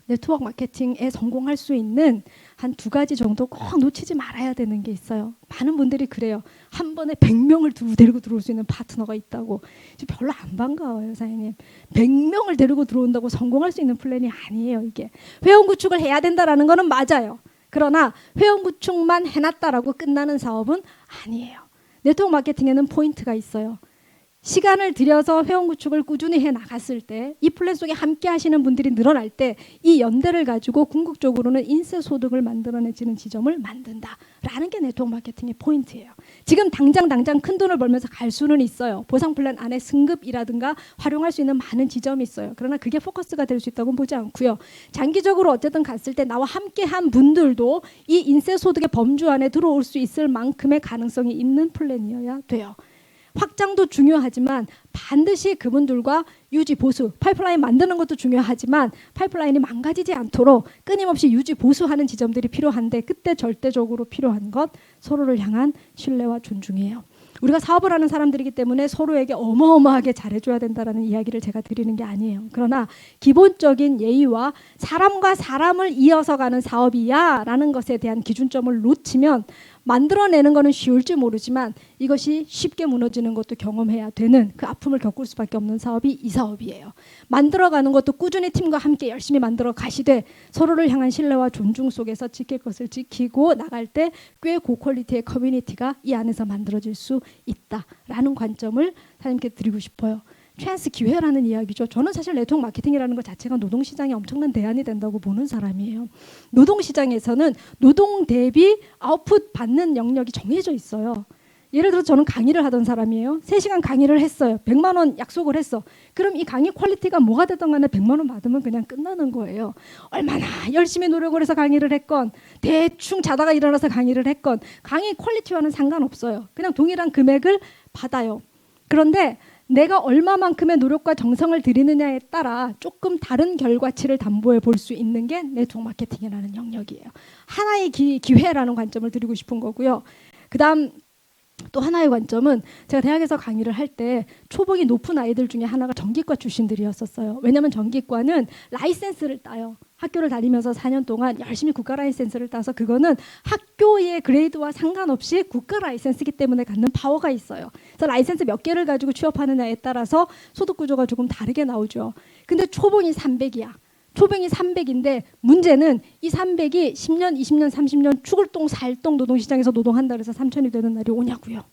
네트워크 마케팅에 성공할 수 있는 한 2가지 정도 꼭 놓치지 말아야 되는 게 있어요. 많은 분들이 그래요. 한 번에 100명을 데리고 들어올 수 있는 파트너가 있다고. 별로 안 반가워요, 사장님. 100명을 데리고 들어온다고 성공할 수 있는 플랜이 아니에요, 이게. 회원 구축을 해야 된다라는 거는 맞아요. 그러나 회원 구축만 해놨다라고 끝나는 사업은 아니에요. 네트워크 마케팅에는 포인트가 있어요. 시간을 들여서 회원 구축을 꾸준히 해 나갔을 때, 이 플랜 속에 함께 하시는 분들이 늘어날 때 이 연대를 가지고 궁극적으로는 인세 소득을 만들어내지는 지점을 만든다라는 게 네트워크 마케팅의 포인트예요. 지금 당장 큰 돈을 벌면서 갈 수는 있어요. 보상 플랜 안에 승급이라든가 활용할 수 있는 많은 지점이 있어요. 그러나 그게 포커스가 될 수 있다고는 보지 않고요. 장기적으로 어쨌든 갔을 때 나와 함께 한 분들도 이 인세 소득의 범주 안에 들어올 수 있을 만큼의 가능성이 있는 플랜이어야 돼요. 확장도 중요하지만 반드시 그분들과 유지 보수, 파이프라인 만드는 것도 중요하지만 파이프라인이 망가지지 않도록 끊임없이 유지 보수하는 지점들이 필요한데, 그때 절대적으로 필요한 것 서로를 향한 신뢰와 존중이에요. 우리가 사업을 하는 사람들이기 때문에 서로에게 어마어마하게 잘해줘야 된다는 이야기를 제가 드리는 게 아니에요. 그러나 기본적인 예의와 사람과 사람을 이어서 가는 사업이야 라는 것에 대한 기준점을 놓치면 만들어내는 거는 쉬울지 모르지만 이것이 쉽게 무너지는 것도 경험해야 되는, 그 아픔을 겪을 수밖에 없는 사업이 이 사업이에요. 만들어가는 것도 꾸준히 팀과 함께 열심히 만들어 가시되 서로를 향한 신뢰와 존중 속에서 지킬 것을 지키고 나갈 때 꽤 고퀄리티의 커뮤니티가 이 안에서 만들어질 수 있다라는 관점을 사장님께 드리고 싶어요. 찬스, 기회라는 이야기죠. 저는 사실 네트워크 마케팅이라는 것 자체가 노동시장에 엄청난 대안이 된다고 보는 사람이에요. 노동시장에서는 노동 대비 아웃풋 받는 영역이 정해져 있어요. 예를 들어 저는 강의를 하던 사람이에요. 3시간 강의를 했어요. 100만 원 약속을 했어. 그럼 이 강의 퀄리티가 뭐가 됐든 간에 100만 원 받으면 그냥 끝나는 거예요. 얼마나 열심히 노력을 해서 강의를 했건, 대충 자다가 일어나서 강의를 했건, 강의 퀄리티와는 상관없어요. 그냥 동일한 금액을 받아요. 그런데 내가 얼마만큼의 노력과 정성을 들이느냐에 따라 조금 다른 결과치를 담보해 볼 수 있는 게 네트워크 마케팅이라는 영역이에요. 하나의 기회라는 관점을 드리고 싶은 거고요. 그다음 또 하나의 관점은, 제가 대학에서 강의를 할 때 초봉이 높은 아이들 중에 하나가 전기과 출신들이었었어요. 왜냐하면 전기과는 라이센스를 따요. 학교를 다니면서 4년 동안 열심히 국가 라이센스를 따서, 그거는 학교의 그레이드와 상관없이 국가 라이센스이기 때문에 갖는 파워가 있어요. 그래서 라이센스 몇 개를 가지고 취업하느냐에 따라서 소득 구조가 조금 다르게 나오죠. 근데 초봉이 300이야. 초봉이 300인데 문제는 이 300이 10년, 20년, 30년 죽을 똥 살똥 노동시장에서 노동한다 그래서 3천이 되는 날이 오냐고요.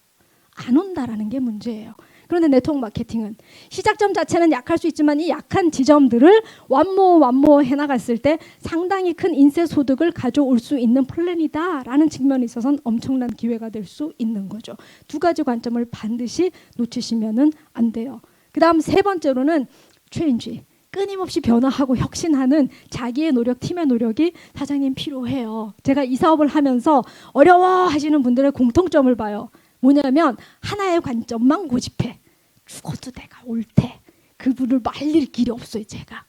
안 온다라는 게 문제예요. 그런데 네트워크 마케팅은 시작점 자체는 약할 수 있지만 이 약한 지점들을 완모 해나갔을 때 상당히 큰 인세 소득을 가져올 수 있는 플랜이다라는 측면에 있어서는 엄청난 기회가 될 수 있는 거죠. 2가지 관점을 반드시 놓치시면은 안 돼요. 그 다음 3번째로는 체인지. 끊임없이 변화하고 혁신하는 자기의 노력, 팀의 노력이 사장님 필요해요. 제가 이 사업을 하면서 어려워하시는 분들의 공통점을 봐요. 뭐냐면 하나의 관점만 고집해. 죽어도 내가 옳대. 그분을 말릴 길이 없어요, 제가.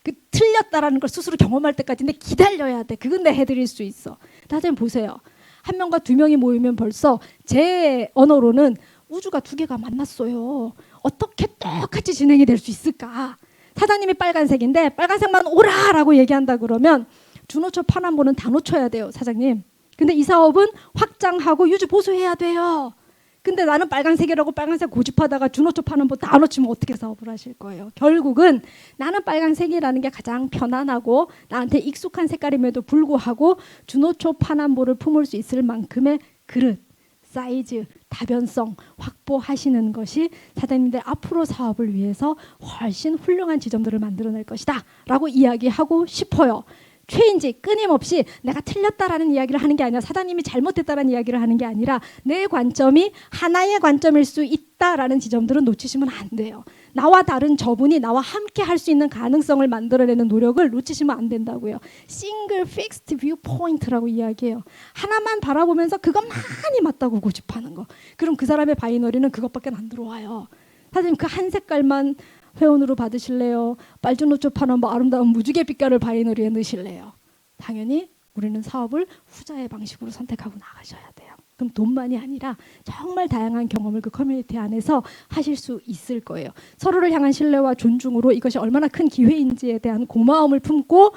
그 틀렸다라는 걸 스스로 경험할 때까지인데 기다려야 돼. 그건 내가 해드릴 수 있어. 사장님 보세요. 1명과 2명이 모이면 벌써 제 언어로는 우주가 2개가 만났어요. 어떻게 똑같이 진행이 될 수 있을까? 사장님이 빨간색인데 빨간색만 오라라고 얘기한다 그러면 준호초 파남보는 다 놓쳐야 돼요, 사장님. 근데 이 사업은 확장하고 유지 보수해야 돼요. 근데 나는 빨간색이라고 빨간색 고집하다가 준호초 파남보 다 놓치면 어떻게 사업을 하실 거예요? 결국은 나는 빨간색이라는 게 가장 편안하고 나한테 익숙한 색깔임에도 불구하고 준호초 파남보를 품을 수 있을 만큼의 그릇, 사이즈, 다변성 확보하시는 것이 사장님들 앞으로 사업을 위해서 훨씬 훌륭한 지점들을 만들어낼 것이다 라고 이야기하고 싶어요. 체인지, 끊임없이 내가 틀렸다라는 이야기를 하는 게 아니라 사장님이 잘못했다라는 이야기를 하는 게 아니라 내 관점이 하나의 관점일 수 있다라는 지점들은 놓치시면 안 돼요. 나와 다른 저분이 나와 함께 할 수 있는 가능성을 만들어내는 노력을 놓치시면 안 된다고요. 싱글 픽스드 뷰 포인트라고 이야기해요. 하나만 바라보면서 그것만이 맞다고 고집하는 거. 그럼 그 사람의 바이너리는 그것밖에 안 들어와요. 사장님 그 한 색깔만 회원으로 받으실래요? 빨주노초 파는 뭐 아름다운 무지개 빛깔을 바이너리에 넣으실래요? 당연히 우리는 사업을 후자의 방식으로 선택하고 나가셔야 돼요. 그럼 돈만이 아니라 정말 다양한 경험을 그 커뮤니티 안에서 하실 수 있을 거예요. 서로를 향한 신뢰와 존중으로 이것이 얼마나 큰 기회인지에 대한 고마움을 품고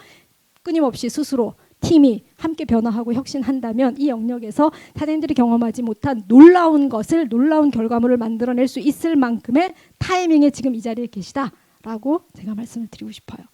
끊임없이 스스로 팀이 함께 변화하고 혁신한다면 이 영역에서 사장님들이 경험하지 못한 놀라운 것을, 놀라운 결과물을 만들어낼 수 있을 만큼의 타이밍에 지금 이 자리에 계시다라고 제가 말씀을 드리고 싶어요.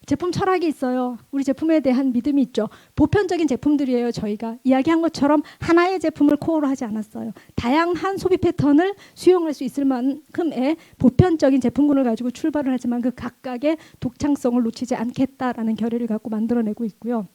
제품 철학이 있어요. 우리 제품에 대한 믿음이 있죠. 보편적인 제품들이에요. 저희가 이야기한 것처럼 하나의 제품을 코어로 하지 않았어요. 다양한 소비 패턴을 수용할 수 있을 만큼의 보편적인 제품군을 가지고 출발을 하지만 그 각각의 독창성을 놓치지 않겠다라는 결의를 갖고 만들어내고 있고요.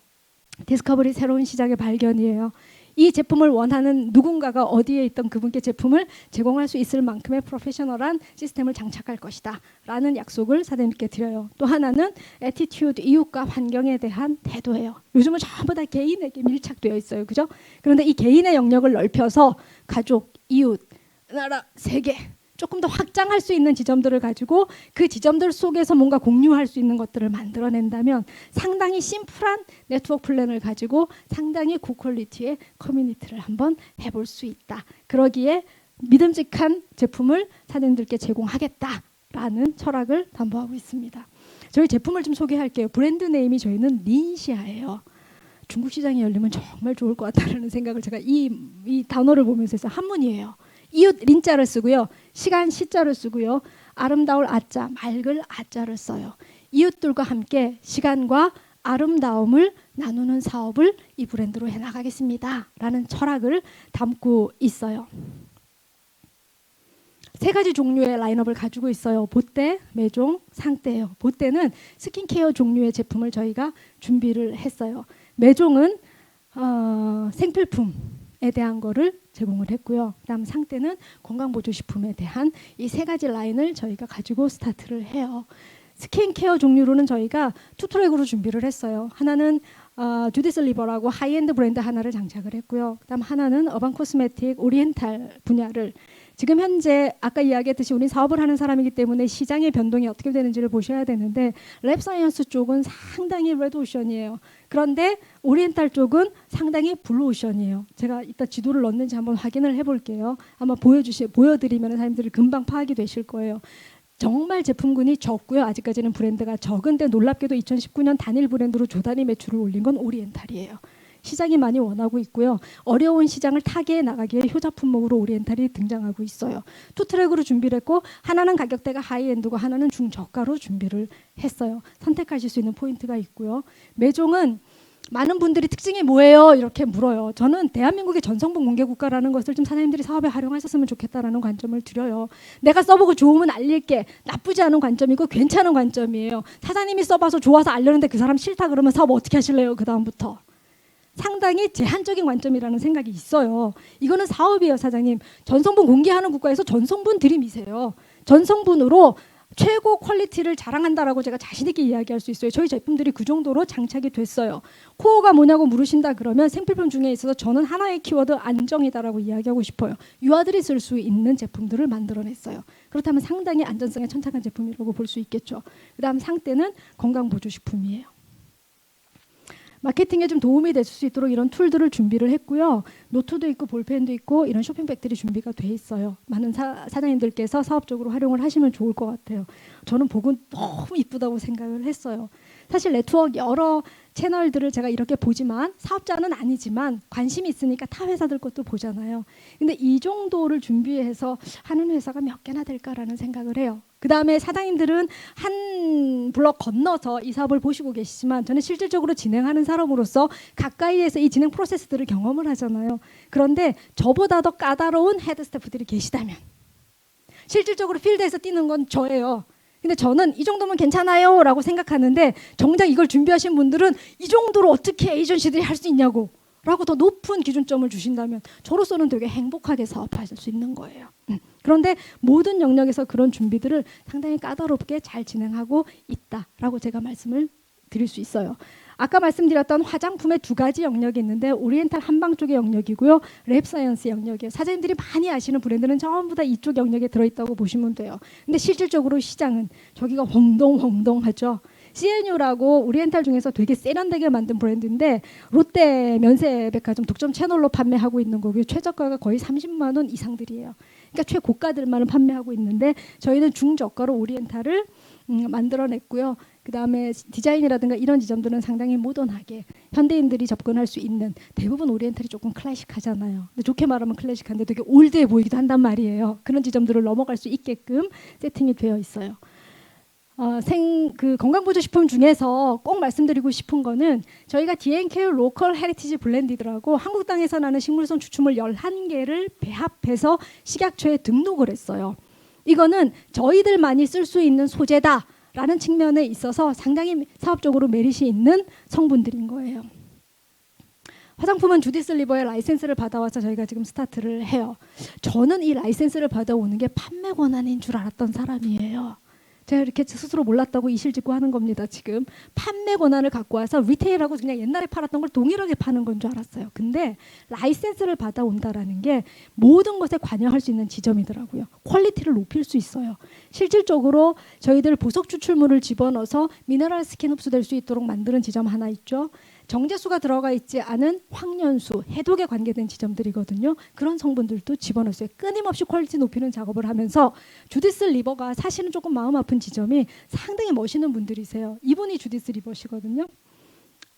디스커버리 새로운 시장의 발견이에요. 이 제품을 원하는 누군가가 어디에 있던 그분께 제품을 제공할 수 있을 만큼의 프로페셔널한 시스템을 장착할 것이다 라는 약속을 사장님께 드려요. 또 하나는 애티튜드, 이웃과 환경에 대한 태도예요. 요즘은 전부 다 개인에게 밀착되어 있어요. 그죠? 그런데 이 개인의 영역을 넓혀서 가족, 이웃, 나라, 세계 조금 더 확장할 수 있는 지점들을 가지고 그 지점들 속에서 뭔가 공유할 수 있는 것들을 만들어낸다면 상당히 심플한 네트워크 플랜을 가지고 상당히 고퀄리티의 커뮤니티를 한번 해볼 수 있다. 그러기에 믿음직한 제품을 사장님들께 제공하겠다라는 철학을 담보하고 있습니다. 저희 제품을 좀 소개할게요. 브랜드 네임이 저희는 닌시아예요. 중국 시장이 열리면 정말 좋을 것 같다는 생각을 제가 이 단어를 보면서 했어요. 한문이에요. 이웃 린자를 쓰고요. 시간 시자를 쓰고요. 아름다울 아자, 맑을 아자를 써요. 이웃들과 함께 시간과 아름다움을 나누는 사업을 이 브랜드로 해나가겠습니다 라는 철학을 담고 있어요. 3가지 종류의 라인업을 가지고 있어요. 보떼, 메종, 상떼예요. 보떼는 스킨케어 종류의 제품을 저희가 준비를 했어요. 메종은 생필품에 대한 거를 제공을 했고요. 그다음 상태는 건강보조식품에 대한 이 3가지 라인을 저희가 가지고 스타트를 해요. 스킨케어 종류로는 저희가 2트랙으로 준비를 했어요. 하나는 주디스 리버라고 하이엔드 브랜드 하나를 장착을 했고요. 그다음 하나는 어반 코스메틱 오리엔탈 분야를 지금 현재 아까 이야기했듯이 우리 사업을 하는 사람이기 때문에 시장의 변동이 어떻게 되는지를 보셔야 되는데 랩사이언스 쪽은 상당히 레드오션이에요. 그런데 오리엔탈 쪽은 상당히 블루오션이에요. 제가 이따 지도를 넣는지 한번 확인을 해볼게요. 아마 보여드리면 사람들이 금방 파악이 되실 거예요. 정말 제품군이 적고요. 아직까지는 브랜드가 적은데 놀랍게도 2019년 단일 브랜드로 조단위 매출을 올린 건 오리엔탈이에요. 시장이 많이 원하고 있고요. 어려운 시장을 타개해 나가기에 효자 품목으로 오리엔탈이 등장하고 있어요. 2트랙으로 준비를 했고 하나는 가격대가 하이엔드고 하나는 중저가로 준비를 했어요. 선택하실 수 있는 포인트가 있고요. 메종은 많은 분들이 특징이 뭐예요? 이렇게 물어요. 저는 대한민국의 전성분 공개 국가라는 것을 좀 사장님들이 사업에 활용하셨으면 좋겠다라는 관점을 드려요. 내가 써보고 좋으면 알릴게. 나쁘지 않은 관점이고 괜찮은 관점이에요. 사장님이 써봐서 좋아서 알려는데 그 사람 싫다 그러면 사업 어떻게 하실래요? 그 다음부터. 상당히 제한적인 관점이라는 생각이 있어요. 이거는 사업이에요, 사장님. 전성분 공개하는 국가에서 전성분 들이미세요. 전성분으로 최고 퀄리티를 자랑한다라고 제가 자신 있게 이야기할 수 있어요. 저희 제품들이 그 정도로 장착이 됐어요. 코어가 뭐냐고 물으신다 그러면 생필품 중에 있어서 저는 하나의 키워드 안정이다라고 이야기하고 싶어요. 유아들이 쓸 수 있는 제품들을 만들어냈어요. 그렇다면 상당히 안전성에 천착한 제품이라고 볼 수 있겠죠. 그다음 상태는 건강보조식품이에요. 마케팅에 좀 도움이 될 수 있도록 이런 툴들을 준비를 했고요. 노트도 있고 볼펜도 있고 이런 쇼핑백들이 준비가 돼 있어요. 많은 사장님들께서 사업적으로 활용을 하시면 좋을 것 같아요. 저는 보고 너무 이쁘다고 생각을 했어요. 사실 네트워크 여러 채널들을 제가 이렇게 보지만 사업자는 아니지만 관심이 있으니까 타 회사들 것도 보잖아요. 근데 이 정도를 준비해서 하는 회사가 몇 개나 될까라는 생각을 해요. 그 다음에 사장님들은 한 블럭 건너서 이 사업을 보시고 계시지만 저는 실질적으로 진행하는 사람으로서 가까이에서 이 진행 프로세스들을 경험을 하잖아요. 그런데 저보다 더 까다로운 헤드 스태프들이 계시다면 실질적으로 필드에서 뛰는 건 저예요. 근데 저는 이 정도면 괜찮아요 라고 생각하는데 정작 이걸 준비하신 분들은 이 정도로 어떻게 에이전시들이 할 수 있냐고 라고 더 높은 기준점을 주신다면 저로서는 되게 행복하게 사업하실 수 있는 거예요. 그런데 모든 영역에서 그런 준비들을 상당히 까다롭게 잘 진행하고 있다라고 제가 말씀을 드릴 수 있어요. 아까 말씀드렸던 화장품의 2가지 영역이 있는데 오리엔탈 한방 쪽의 영역이고요. 랩사이언스 영역이에요. 사장님들이 많이 아시는 브랜드는 전부 다 이쪽 영역에 들어있다고 보시면 돼요. 근데 실질적으로 시장은 저기가 홍동홍동하죠. CNU라고 오리엔탈 중에서 되게 세련되게 만든 브랜드인데 롯데 면세백화점 독점 채널로 판매하고 있는 거고요. 최저가가 거의 30만 원 이상들이에요. 그러니까 최고가들만을 판매하고 있는데 저희는 중저가로 오리엔탈을 만들어냈고요. 그 다음에 디자인이라든가 이런 지점들은 상당히 모던하게 현대인들이 접근할 수 있는, 대부분 오리엔탈이 조금 클래식하잖아요. 근데 좋게 말하면 클래식한데 되게 올드해 보이기도 한단 말이에요. 그런 지점들을 넘어갈 수 있게끔 세팅이 되어 있어요. 그 건강보조식품 중에서 꼭 말씀드리고 싶은 거는 저희가 D&K 로컬 헤리티지 블렌디드라고 한국 땅에서 나는 식물성 추출물 11개를 배합해서 식약처에 등록을 했어요. 이거는 저희들만이 쓸 수 있는 소재다라는 측면에 있어서 상당히 사업적으로 메리트 있는 성분들인 거예요. 화장품은 주디스 리버의 라이센스를 받아와서 저희가 지금 스타트를 해요. 저는 이 라이센스를 받아오는 게 판매 권한인 줄 알았던 사람이에요. 제가 이렇게 스스로 몰랐다고 이실직고 하는 겁니다. 지금 판매 권한을 갖고 와서 리테일하고 그냥 옛날에 팔았던 걸 동일하게 파는 건 줄 알았어요. 근데 라이센스를 받아온다라는 게 모든 것에 관여할 수 있는 지점이더라고요. 퀄리티를 높일 수 있어요. 실질적으로 저희들 보석 추출물을 집어넣어서 미네랄 스킨 흡수될 수 있도록 만드는 지점 하나 있죠. 정제수가 들어가 있지 않은 황련수, 해독에 관계된 지점들이거든요. 그런 성분들도 집어넣었어요. 끊임없이 퀄리티 높이는 작업을 하면서 주디스 리버가 사실은 조금 마음 아픈 지점이 상당히 멋있는 분들이세요. 이분이 주디스 리버시거든요.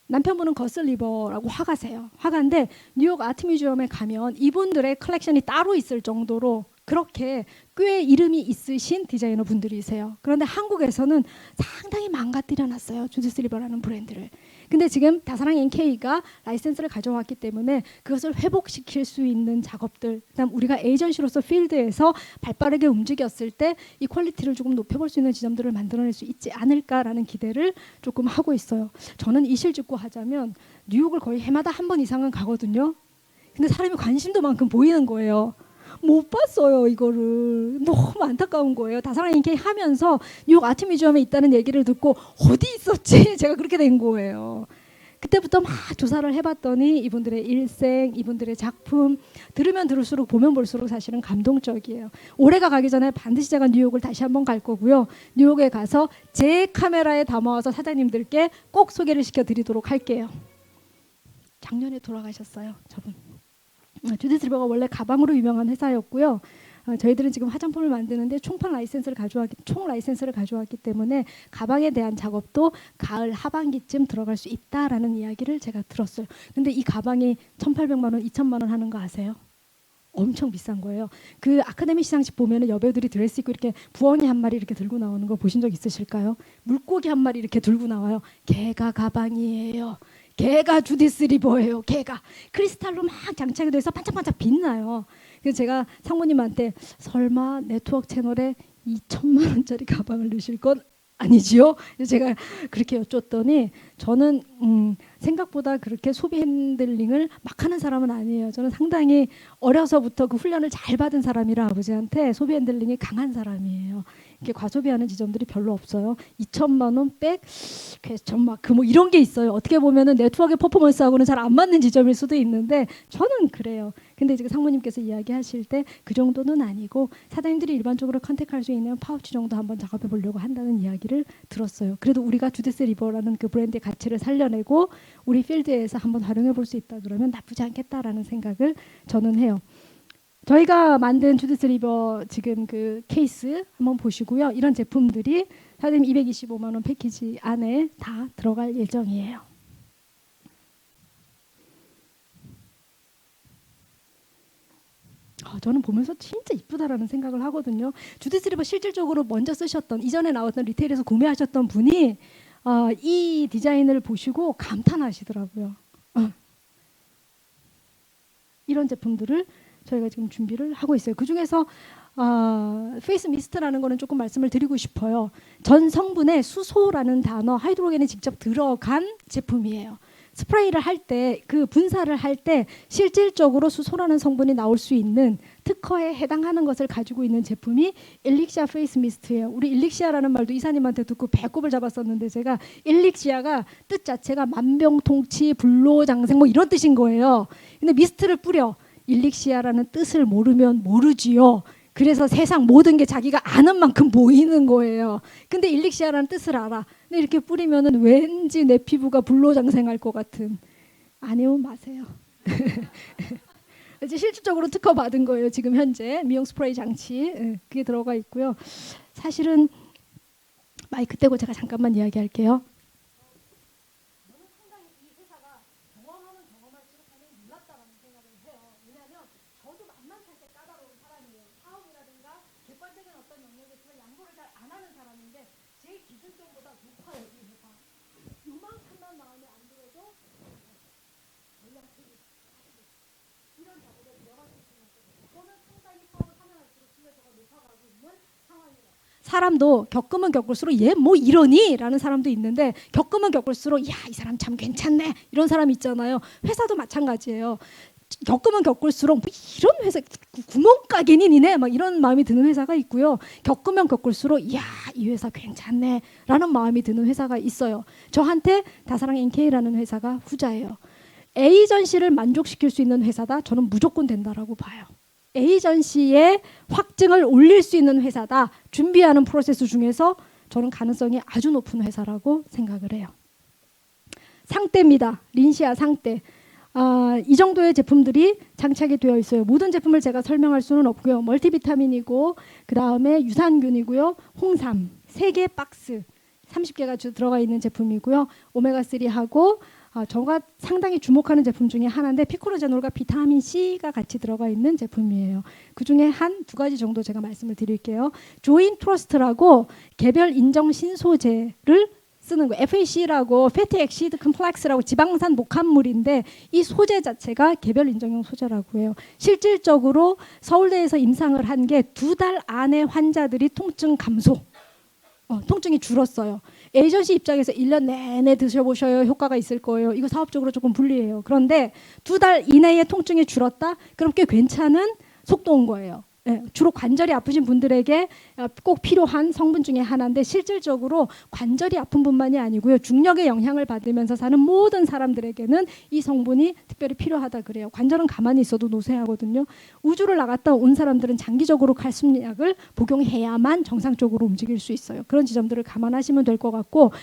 남편분은 거스 리버라고 화가세요. 화가인데 뉴욕 아트뮤지엄에 가면 이분들의 컬렉션이 따로 있을 정도로 그렇게 꽤 이름이 있으신 디자이너 분들이세요. 그런데 한국에서는 상당히 망가뜨려놨어요. 주디스 리버라는 브랜드를. 근데 지금 다사랑 NK가 라이센스를 가져왔기 때문에 그것을 회복시킬 수 있는 작업들, 그다음 우리가 에이전시로서 필드에서 발빠르게 움직였을 때 이 퀄리티를 조금 높여볼 수 있는 지점들을 만들어낼 수 있지 않을까라는 기대를 조금 하고 있어요. 저는 이실직고 하자면 뉴욕을 거의 해마다 한 번 이상은 가거든요. 근데 사람이 관심도 만큼 보이는 거예요. 못 봤어요. 이거를. 너무 안타까운 거예요. 다사랑 NK 하면서 뉴욕 아트뮤지엄에 있다는 얘기를 듣고 어디 있었지? 제가 그렇게 된 거예요. 그때부터 막 조사를 해봤더니 이분들의 일생, 이분들의 작품 들으면 들을수록 보면 볼수록 사실은 감동적이에요. 올해가 가기 전에 반드시 제가 뉴욕을 다시 한번 갈 거고요. 뉴욕에 가서 제 카메라에 담아와서 사장님들께 꼭 소개를 시켜드리도록 할게요. 작년에 돌아가셨어요. 저분. 주디스 리버가 원래 가방으로 유명한 회사였고요. 저희들은 지금 화장품을 만드는데 총 라이센스를 가져왔기 때문에 가방에 대한 작업도 가을 하반기쯤 들어갈 수 있다라는 이야기를 제가 들었어요. 근데 이 가방이 1,800만 원, 2,000만 원 하는 거 아세요? 엄청 비싼 거예요. 그 아카데미 시상식 보면은 여배우들이 드레스 입고 이렇게 부엉이 한 마리 이렇게 들고 나오는 거 보신 적 있으실까요? 물고기 한 마리 이렇게 들고 나와요. 걔가 가방이에요. 걔가 주디스 리버예요. 걔가 크리스탈로 막 장착이 돼서 반짝반짝 빛나요. 그래서 제가 상무님한테 설마 네트워크 채널에 2천만 원짜리 가방을 넣으실 건 아니지요? 제가 그렇게 여쭸더니 저는 생각보다 그렇게 소비 핸들링을 막 하는 사람은 아니에요. 저는 상당히 어려서부터 그 훈련을 잘 받은 사람이라 아버지한테 소비 핸들링이 강한 사람이에요. 이렇게 과소비하는 지점들이 별로 없어요. 2천만 원 백, 퀘스천마크 뭐 이런 게 있어요. 어떻게 보면은 네트워크 퍼포먼스하고는 잘 안 맞는 지점일 수도 있는데 저는 그래요. 근데 지금 상무님께서 이야기하실 때 그 정도는 아니고 사장님들이 일반적으로 컨택할 수 있는 파우치 정도 한번 작업해 보려고 한다는 이야기를 들었어요. 그래도 우리가 주디스 리버라는 그 브랜드의 가치를 살려내고 우리 필드에서 한번 활용해 볼 수 있다 그러면 나쁘지 않겠다라는 생각을 저는 해요. 저희가 만든 주디스 리버 지금 그 케이스 한번 보시고요. 이런 제품들이 사장님 225만 원 패키지 안에 다 들어갈 예정이에요. 저는 보면서 진짜 이쁘다라는 생각을 하거든요. 주디스 리버 실질적으로 먼저 쓰셨던, 이전에 나왔던 리테일에서 구매하셨던 분이 이 디자인을 보시고 감탄하시더라고요. 이런 제품들을 저희가 지금 준비를 하고 있어요. 그 중에서 페이스 미스트라는 거는 조금 말씀을 드리고 싶어요. 전 성분에 수소라는 단어, 하이드로겐이 직접 들어간 제품이에요. 스프레이를 할 때, 그 분사를 할 때 실질적으로 수소라는 성분이 나올 수 있는 특허에 해당하는 것을 가지고 있는 제품이 일릭시아 페이스 미스트예요. 우리 일릭시아라는 말도 이사님한테 듣고 배꼽을 잡았었는데 제가 일릭시아가 뜻 자체가 만병통치, 불로장생 뭐 이런 뜻인 거예요. 근데 미스트를 뿌려. 일릭시아라는 뜻을 모르면 모르지요. 그래서 세상 모든 게 자기가 아는 만큼 보이는 거예요. 근데 일릭시아라는 뜻을 알아. 근데 이렇게 뿌리면은 왠지 내 피부가 불로장생할 것 같은. 아니면 마세요. 이제 실질적으로 특허 받은 거예요. 지금 현재 미용 스프레이 장치 그게 들어가 있고요. 사실은 마이크 떼고 제가 잠깐만 이야기할게요. 저는 상당히 이 회사가 경험하면 경험할수록 상당히 놀랍다라는 생각을 해요. 왜냐하면 저도 만만치 않게 까다로운 사람이에요. 사업이라든가 객관적인 어떤 영역에서 양보를 잘 안 하는 사람인데 제 기준점보다 높아요. 이 회사. 요만큼만 마음에 안 들어도 전략적인 이런 작업에 들어갈 수 있는 거죠. 저는 상당히 사업을 하면 할수록 신뢰도가 높아가고 있는 상황이에요. 사람도 겪으면 겪을수록 얘 뭐 이러니? 라는 사람도 있는데 겪으면 겪을수록 야, 이 사람 참 괜찮네 이런 사람 있잖아요. 회사도 마찬가지예요. 겪으면 겪을수록 뭐 이런 회사 구멍가게니 니네 막 이런 마음이 드는 회사가 있고요. 겪으면 겪을수록 야, 이 회사 괜찮네 라는 마음이 드는 회사가 있어요. 저한테 다사랑 NK라는 회사가 후자예요. 에이전시를 만족시킬 수 있는 회사다. 저는 무조건 된다라고 봐요. 에이전시의 확증을 올릴 수 있는 회사다. 준비하는 프로세스 중에서 저는 가능성이 아주 높은 회사라고 생각을 해요. 상대입니다. 린시아 상대. 이 정도의 제품들이 장착이 되어 있어요. 모든 제품을 제가 설명할 수는 없고요. 멀티비타민이고 그 다음에 유산균이고요. 홍삼 3개 박스 30개가 들어가 있는 제품이고요. 오메가3하고 제가 상당히 주목하는 제품 중에 하나인데 피코노제놀과 비타민 C가 같이 들어가 있는 제품이에요. 그중에 한 2가지 정도 제가 말씀을 드릴게요. 조인 트러스트라고 개별 인정 신소재를 쓰는 거 FAC라고 패티 엑시드 컴플렉스라고 지방산 목합물인데 이 소재 자체가 개별 인정용 소재라고 해요. 실질적으로 서울대에서 임상을 한 게 2달 안에 환자들이 통증 감소 통증이 줄었어요. 에이전시 입장에서 1년 내내 드셔보셔야 효과가 있을 거예요. 이거 사업적으로 조금 불리해요. 그런데 2달 이내에 통증이 줄었다? 그럼 꽤 괜찮은 속도인 거예요. 주로 관절이 아프신 분들에게 꼭 필요한 성분 중에 하나인데 실질적으로 관절이 아픈 분만이 아니고요. 중력의 영향을 받으면서 사는 모든 사람들에게는 이 성분이 특별히 필요하다 그래요. 관절은 가만히 있어도 노쇠하거든요. 우주를 나갔다 온 사람들은 장기적으로 칼슘약을 복용해야만 정상적으로 움직일 수 있어요. 그런 지점들을 감안하시면 될 것 같고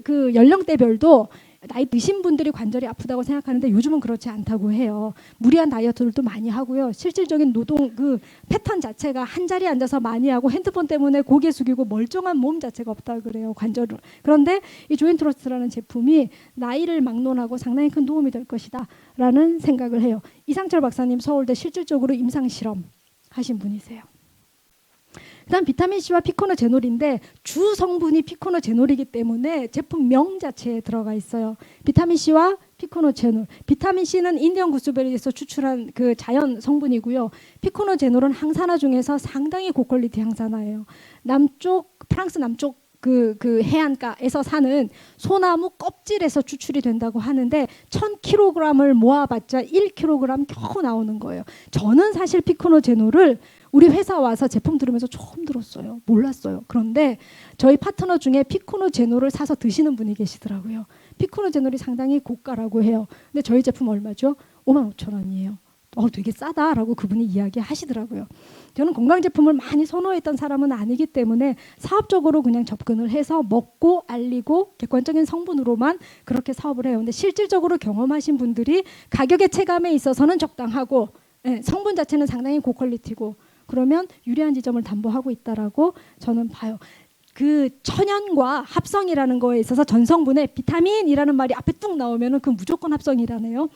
그 연령대별도 나이 드신 분들이 관절이 아프다고 생각하는데 요즘은 그렇지 않다고 해요. 무리한 다이어트들도 많이 하고요. 실질적인 노동 그 패턴 자체가 한 자리에 앉아서 많이 하고 핸드폰 때문에 고개 숙이고 멀쩡한 몸 자체가 없다 그래요. 관절을. 그런데 이 조인트러스트라는 제품이 나이를 막론하고 상당히 큰 도움이 될 것이다 라는 생각을 해요. 이상철 박사님 서울대 실질적으로 임상실험 하신 분이세요. 그다음 비타민C와 피코노제놀인데 주 성분이 피코노제놀이기 때문에 제품명 자체에 들어가 있어요. 비타민C와 피코노제놀. 비타민C는 인디언 구스베리에서 추출한 그 자연 성분이고요. 피코노제놀은 항산화 중에서 상당히 고퀄리티 항산화예요. 프랑스 남쪽 그 해안가에서 사는 소나무 껍질에서 추출이 된다고 하는데 1000kg을 모아봤자 1kg 겨우 나오는 거예요. 저는 사실 피코노제놀을 우리 회사 와서 제품 들으면서 처음 들었어요. 몰랐어요. 그런데 저희 파트너 중에 피코노제놀을 사서 드시는 분이 계시더라고요. 피코노제놀이 상당히 고가라고 해요. 근데 저희 제품 얼마죠? 55,000원이에요. 되게 싸다라고 그분이 이야기하시더라고요. 저는 건강 제품을 많이 선호했던 사람은 아니기 때문에 사업적으로 그냥 접근을 해서 먹고 알리고 객관적인 성분으로만 그렇게 사업을 해요. 근데 실질적으로 경험하신 분들이 가격의 체감에 있어서는 적당하고 성분 자체는 상당히 고퀄리티고 그러면 유리한 지점을 담보하고 있다라고 저는 봐요. 그 천연과 합성이라는 거에 있어서 전성분에 비타민이라는 말이 앞에 뚝 나오면은 그 무조건 합성이라네요.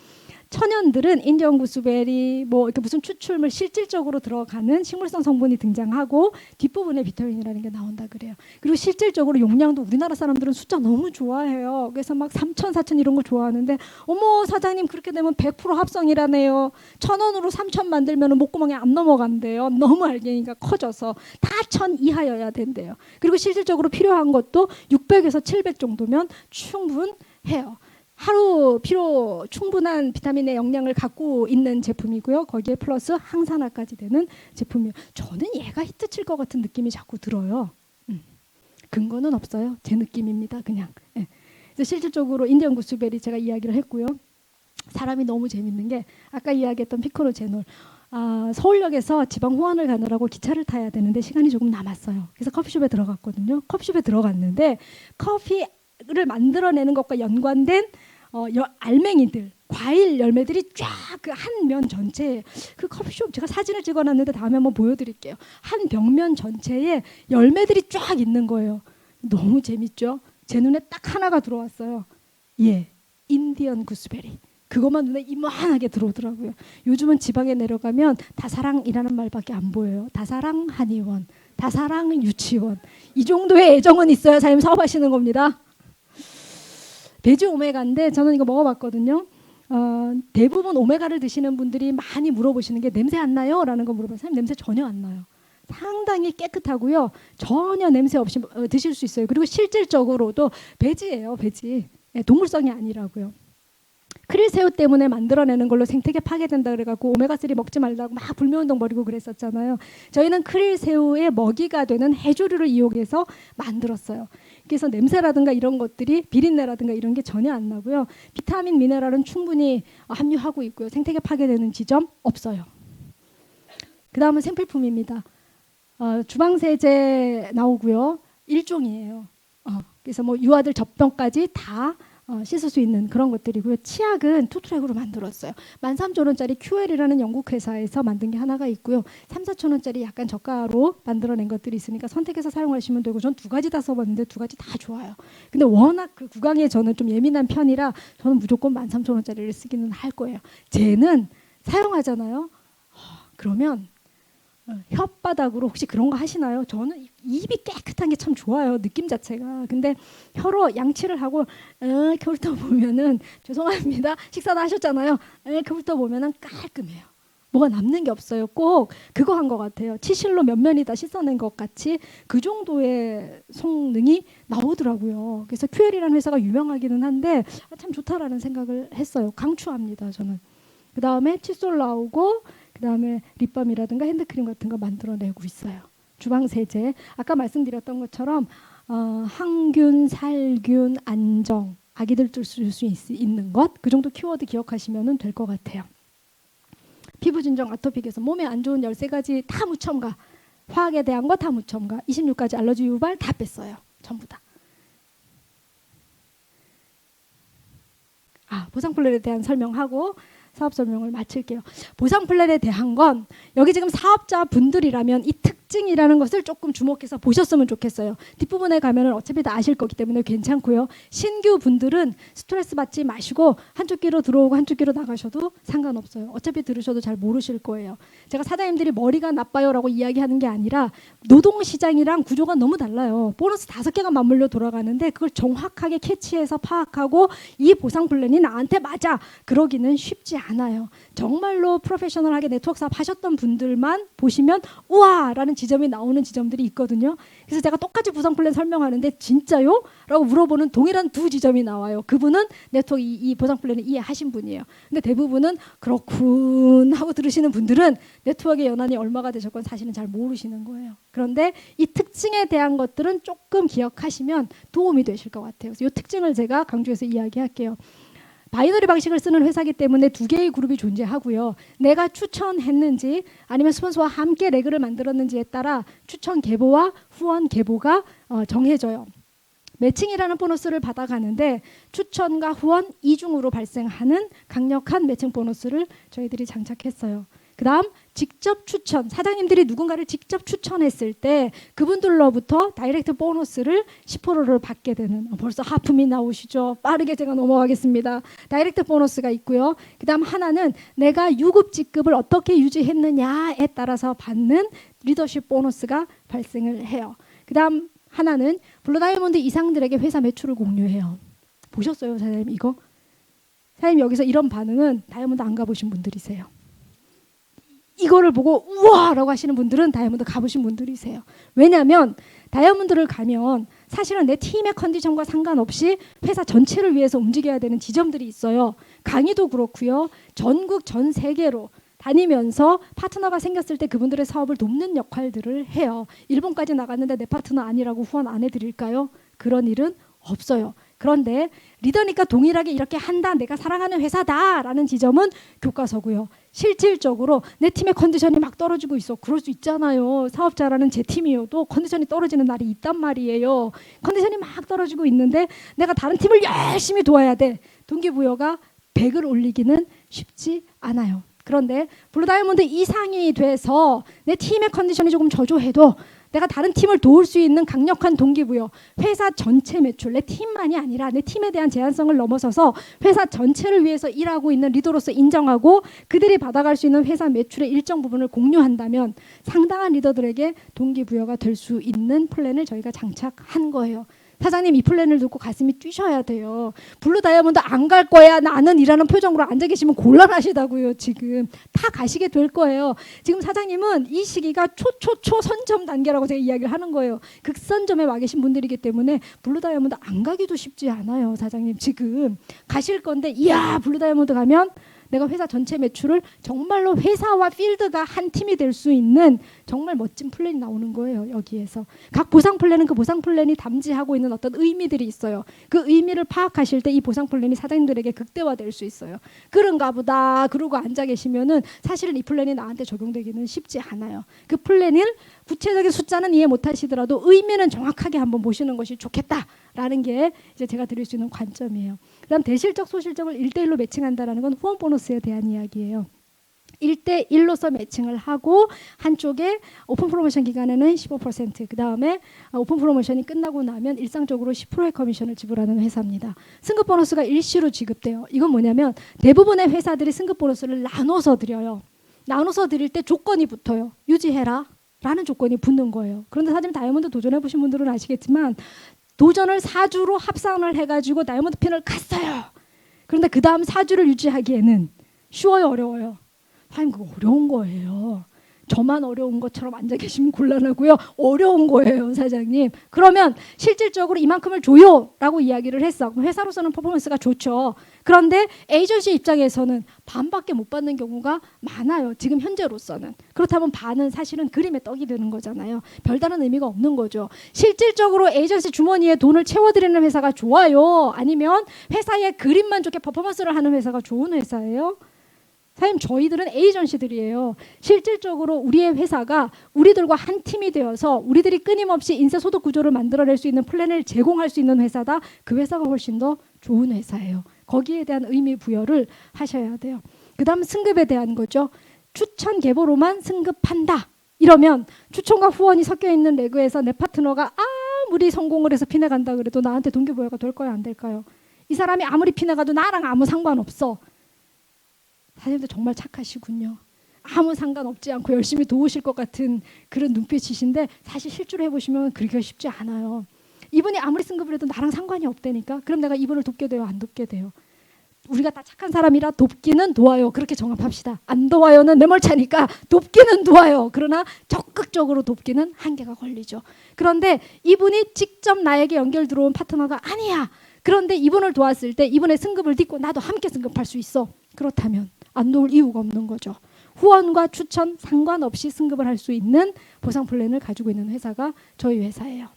천연들은 인디언 구스베리 뭐 이렇게 무슨 추출물 실질적으로 들어가는 식물성 성분이 등장하고 뒷부분에 비타민이라는 게 나온다 그래요. 그리고 실질적으로 용량도 우리나라 사람들은 숫자 너무 좋아해요. 그래서 막 3,000, 4,000 이런 거 좋아하는데 어머 사장님 그렇게 되면 100% 합성이라네요. 1,000원으로 3,000 만들면 목구멍에 안 넘어간대요. 너무 알갱이가 커져서 다 1,000 이하여야 된대요. 그리고 실질적으로 필요한 것도 600에서 700 정도면 충분해요. 하루 필요 충분한 비타민의 영양을 갖고 있는 제품이고요. 거기에 플러스 항산화까지 되는 제품이에요. 저는 얘가 히트칠 것 같은 느낌이 자꾸 들어요. 근거는 없어요. 제 느낌입니다. 그냥. 그래서 실질적으로 인디언 구스베리 제가 이야기를 했고요. 사람이 너무 재밌는 게 아까 이야기했던 피코노제놀. 서울역에서 지방 호원을 가느라고 기차를 타야 되는데 시간이 조금 남았어요. 그래서 커피숍에 들어갔거든요. 커피숍에 들어갔는데 커피를 만들어내는 것과 연관된 알맹이들, 과일 열매들이 쫙 그 한 면 전체에, 그 커피숍 제가 사진을 찍어놨는데 다음에 한번 보여드릴게요. 한 벽면 전체에 열매들이 쫙 있는 거예요. 너무 재밌죠? 제 눈에 딱 하나가 들어왔어요. 예, 인디언 구스베리. 그것만 눈에 이만하게 들어오더라고요. 요즘은 지방에 내려가면 다사랑이라는 말밖에 안 보여요. 다사랑 한의원, 다사랑 유치원. 이 정도의 애정은 있어야 사장님 사업하시는 겁니다. 돼지 오메가인데 저는 이거 먹어봤거든요. 대부분 오메가를 드시는 분들이 많이 물어보시는 게 냄새 안 나요? 라는 거 물어봐요. 사장님 냄새 전혀 안 나요. 상당히 깨끗하고요. 전혀 냄새 없이 드실 수 있어요. 그리고 실질적으로도 배지예요. 배지. 동물성이 아니라고요. 크릴새우 때문에 만들어내는 걸로 생태계 파괴된다 그래갖고 오메가3 먹지 말라고 막 불매운동 벌이고 그랬었잖아요. 저희는 크릴새우의 먹이가 되는 해조류를 이용해서 만들었어요. 그래서 냄새라든가 이런 것들이 비린내라든가 이런 게 전혀 안 나고요. 비타민, 미네랄은 충분히 함유하고 있고요. 생태계 파괴되는 지점 없어요. 그 다음은 생필품입니다. 주방세제 나오고요. 일종이에요. 그래서 뭐 유아들 젖병까지 다 씻을 수 있는 그런 것들이고요. 치약은 투트랙으로 만들었어요. 13,000원짜리 큐엘이라는 영국 회사에서 만든 게 하나가 있고요. 3,4,000원짜리 약간 저가로 만들어낸 것들이 있으니까 선택해서 사용하시면 되고, 전 두 가지 다 써봤는데 두 가지 다 좋아요. 근데 워낙 그 구강에 저는 좀 예민한 편이라 저는 무조건 13,000원짜리를 쓰기는 할 거예요. 쟤는 사용하잖아요. 그러면 혓바닥으로 혹시 그런 거 하시나요? 저는 입이 깨끗한 게 참 좋아요. 느낌 자체가. 근데 혀로 양치를 하고 이렇게 훑어보면은, 죄송합니다. 식사도 하셨잖아요. 이렇게 훑어보면은 깔끔해요. 뭐가 남는 게 없어요. 꼭 그거 한 것 같아요. 치실로 몇 면이 다 씻어낸 것 같이 그 정도의 성능이 나오더라고요. 그래서 큐엘이라는 회사가 유명하기는 한데 참 좋다라는 생각을 했어요. 강추합니다. 저는. 그 다음에 칫솔 나오고, 그 다음에 립밤이라든가 핸드크림 같은 거 만들어내고 있어요. 주방세제. 아까 말씀드렸던 것처럼 항균, 살균, 안정, 아기들 쓸 수 있는 것, 그 정도 키워드 기억하시면 될 것 같아요. 피부 진정, 아토픽에서 몸에 안 좋은 13가지 다 무첨가. 화학에 대한 거 다 무첨가. 26가지 알러지 유발 다 뺐어요. 전부 다. 보상 플랜에 대한 설명하고 사업 설명을 마칠게요. 보상 플랜에 대한 건 여기 지금 사업자 분들이라면 이 특징이라는 것을 조금 주목해서 보셨으면 좋겠어요. 뒷부분에 가면은 어차피 다 아실 거기 때문에 괜찮고요. 신규 분들은 스트레스 받지 마시고 한쪽 귀로 들어오고 한쪽 귀로 나가셔도 상관없어요. 어차피 들으셔도 잘 모르실 거예요. 제가 사장님들이 머리가 나빠요라고 이야기하는 게 아니라 노동시장이랑 구조가 너무 달라요. 보너스 5개가 맞물려 돌아가는데 그걸 정확하게 캐치해서 파악하고 이 보상 플랜이 나한테 맞아, 그러기는 쉽지 않아요. 정말로 프로페셔널하게 네트워크 사업 하셨던 분들만 보시면 우와 라는 지점이 나오는 지점들이 있거든요. 그래서 제가 똑같이 보상 플랜 설명하는데 진짜요? 라고 물어보는 동일한 두 지점이 나와요. 그분은 네트워크 이 보상 플랜을 이해하신 분이에요. 근데 대부분은 그렇군 하고 들으시는 분들은 네트워크의 연한이 얼마가 되셨건 사실은 잘 모르시는 거예요. 그런데 이 특징에 대한 것들은 조금 기억하시면 도움이 되실 것 같아요. 그래서 이 특징을 제가 강조해서 이야기할게요. 바이너리 방식을 쓰는 회사이기 때문에 2개의 그룹이 존재하고요. 내가 추천했는지 아니면 스폰서와 함께 레그를 만들었는지에 따라 추천 계보와 후원 계보가 정해져요. 매칭이라는 보너스를 받아가는데 추천과 후원 이중으로 발생하는 강력한 매칭 보너스를 저희들이 장착했어요. 그 다음 직접 추천, 사장님들이 누군가를 직접 추천했을 때 그분들로부터 다이렉트 보너스를 10%를 받게 되는, 벌써 하품이 나오시죠? 빠르게 제가 넘어가겠습니다. 다이렉트 보너스가 있고요. 그 다음 하나는 내가 유급 직급을 어떻게 유지했느냐에 따라서 받는 리더십 보너스가 발생을 해요. 그 다음 하나는 블루다이아몬드 이상들에게 회사 매출을 공유해요. 보셨어요, 사장님 이거? 사장님 여기서 이런 반응은 다이아몬드 안 가보신 분들이세요. 이거를 보고 우와 라고 하시는 분들은 다이아몬드 가보신 분들이세요. 왜냐하면 다이아몬드를 가면 사실은 내 팀의 컨디션과 상관없이 회사 전체를 위해서 움직여야 되는 지점들이 있어요. 강의도 그렇고요. 전국 전 세계로 다니면서 파트너가 생겼을 때 그분들의 사업을 돕는 역할들을 해요. 일본까지 나갔는데 내 파트너 아니라고 후원 안 해드릴까요? 그런 일은 없어요. 그런데 리더니까 동일하게 이렇게 한다, 내가 사랑하는 회사다 라는 지점은 교과서고요. 실질적으로 내 팀의 컨디션이 막 떨어지고 있어. 그럴 수 있잖아요. 사업자라는 제 팀이어도 컨디션이 떨어지는 날이 있단 말이에요. 컨디션이 막 떨어지고 있는데 내가 다른 팀을 열심히 도와야 돼. 동기부여가 100을 올리기는 쉽지 않아요. 그런데 블루 다이아몬드 이상이 돼서 내 팀의 컨디션이 조금 저조해도 내가 다른 팀을 도울 수 있는 강력한 동기부여, 회사 전체 매출, 내 팀만이 아니라 내 팀에 대한 제한성을 넘어서서 회사 전체를 위해서 일하고 있는 리더로서 인정하고 그들이 받아갈 수 있는 회사 매출의 일정 부분을 공유한다면 상당한 리더들에게 동기부여가 될 수 있는 플랜을 저희가 장착한 거예요. 사장님, 이 플랜을 듣고 가슴이 뛰셔야 돼요. 블루 다이아몬드 안 갈 거야 나는 이라는 표정으로 앉아 계시면 곤란하시다고요. 지금 다 가시게 될 거예요. 지금 사장님은 이 시기가 초 선점 단계라고 제가 이야기를 하는 거예요. 극선점에 와 계신 분들이기 때문에 블루 다이아몬드 안 가기도 쉽지 않아요. 사장님 지금 가실 건데, 이야, 블루 다이아몬드 가면 내가 회사 전체 매출을 정말로 회사와 필드가 한 팀이 될 수 있는 정말 멋진 플랜이 나오는 거예요. 여기에서 각 보상 플랜은 그 보상 플랜이 담지하고 있는 어떤 의미들이 있어요. 그 의미를 파악하실 때 이 보상 플랜이 사장님들에게 극대화될 수 있어요. 그런가 보다 그러고 앉아 계시면은 사실은 이 플랜이 나한테 적용되기는 쉽지 않아요. 그 플랜을 구체적인 숫자는 이해 못하시더라도 의미는 정확하게 한번 보시는 것이 좋겠다라는 게 이제 제가 드릴 수 있는 관점이에요. 그다음 대실적 소실적을 1대1로 매칭한다라는 건 후원 보너스에 대한 이야기예요. 1대1로서 매칭을 하고 한쪽에 오픈 프로모션 기간에는 15%, 그 다음에 오픈 프로모션이 끝나고 나면 일상적으로 10%의 커미션을 지불하는 회사입니다. 승급 보너스가 일시로 지급돼요. 이건 뭐냐면 대부분의 회사들이 승급 보너스를 나눠서 드려요. 나눠서 드릴 때 조건이 붙어요. 유지해라 라는 조건이 붙는 거예요. 그런데 사실 다이아몬드 도전해 보신 분들은 아시겠지만 도전을 4주로 합산을 해가지고 다이아몬드 핀을 갔어요. 그런데 그 다음 4주를 유지하기에는 쉬워요, 어려워요? 하긴 그거 어려운 거예요. 저만 어려운 것처럼 앉아 계시면 곤란하고요. 어려운 거예요, 사장님. 그러면 실질적으로 이만큼을 줘요 라고 이야기를 했어. 회사로서는 퍼포먼스가 좋죠. 그런데 에이전시 입장에서는 반밖에 못 받는 경우가 많아요. 지금 현재로서는. 그렇다면 반은 사실은 그림의 떡이 되는 거잖아요. 별다른 의미가 없는 거죠. 실질적으로 에이전시 주머니에 돈을 채워드리는 회사가 좋아요? 아니면 회사의 그림만 좋게 퍼포먼스를 하는 회사가 좋은 회사예요? 사장님, 저희들은 에이전시들이에요. 실질적으로 우리의 회사가 우리들과 한 팀이 되어서 우리들이 끊임없이 인쇄소득 구조를 만들어낼 수 있는 플랜을 제공할 수 있는 회사다. 그 회사가 훨씬 더 좋은 회사예요. 거기에 대한 의미 부여를 하셔야 돼요. 그 다음 승급에 대한 거죠. 추천 계보로만 승급한다. 이러면 추천과 후원이 섞여 있는 레그에서 내 파트너가 아무리 성공을 해서 핀에 간다 그래도 나한테 동기부여가 될까요, 안 될까요? 이 사람이 아무리 핀에 가도 나랑 아무 상관없어. 사장님도 정말 착하시군요. 아무 상관없지 않고 열심히 도우실 것 같은 그런 눈빛이신데 사실 실제로 해보시면 그렇게 쉽지 않아요. 이분이 아무리 승급을 해도 나랑 상관이 없다니까. 그럼 내가 이분을 돕게 돼요, 안 돕게 돼요? 우리가 다 착한 사람이라 돕기는 도와요. 그렇게 정합합시다. 안 도와요는 매몰차니까 돕기는 도와요. 그러나 적극적으로 돕기는 한계가 걸리죠. 그런데 이분이 직접 나에게 연결 들어온 파트너가 아니야. 그런데 이분을 도왔을 때 이분의 승급을 딛고 나도 함께 승급할 수 있어. 그렇다면 안 도울 이유가 없는 거죠. 후원과 추천 상관없이 승급을 할 수 있는 보상 플랜을 가지고 있는 회사가 저희 회사예요.